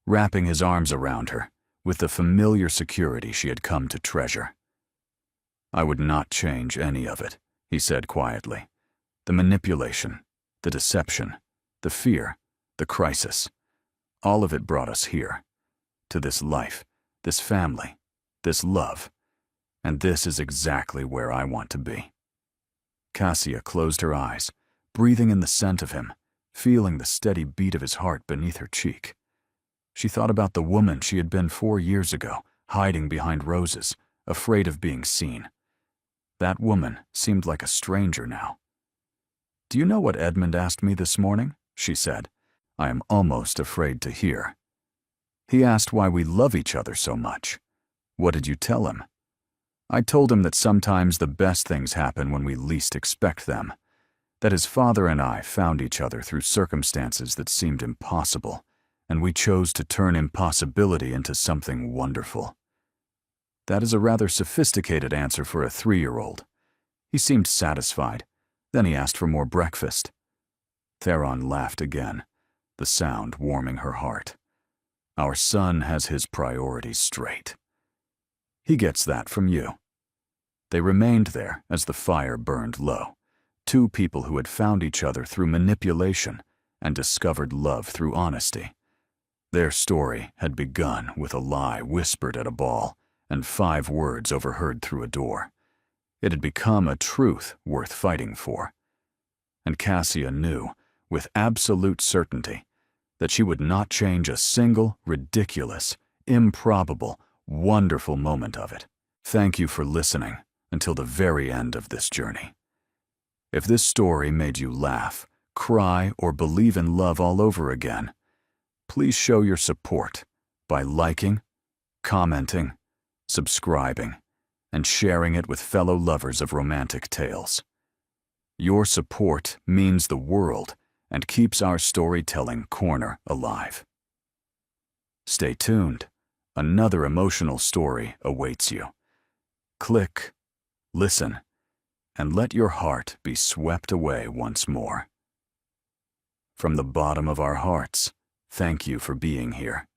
wrapping his arms around her with the familiar security she had come to treasure. "I would not change any of it," he said quietly. "The manipulation, the deception, the fear, the crisis, all of it brought us here, to this life, this family, this love, and this is exactly where I want to be." Cassia closed her eyes, breathing in the scent of him, feeling the steady beat of his heart beneath her cheek. She thought about the woman she had been 4 years ago, hiding behind roses, afraid of being seen. That woman seemed like a stranger now. "Do you know what Edmund asked me this morning?" she said. "I am almost afraid to hear." He asked why we love each other so much. What did you tell him? I told him that sometimes the best things happen when we least expect them, that his father and I found each other through circumstances that seemed impossible, and we chose to turn impossibility into something wonderful. That is a rather sophisticated answer for a 3-year-old. He seemed satisfied. Then he asked for more breakfast. Theron laughed again, the sound warming her heart. Our son has his priorities straight. He gets that from you. They remained there as the fire burned low, 2 people who had found each other through manipulation and discovered love through honesty. Their story had begun with a lie whispered at a ball and 5 words overheard through a door. It had become a truth worth fighting for. And Cassia knew, with absolute certainty, that she would not change a single ridiculous, improbable, wonderful moment of it. Thank you for listening until the very end of this journey. If this story made you laugh, cry, or believe in love all over again, please show your support by liking, commenting, subscribing, and sharing it with fellow lovers of romantic tales. Your support means the world and keeps our storytelling corner alive. Stay tuned. Another emotional story awaits you. Click, listen, and let your heart be swept away once more. From the bottom of our hearts, thank you for being here.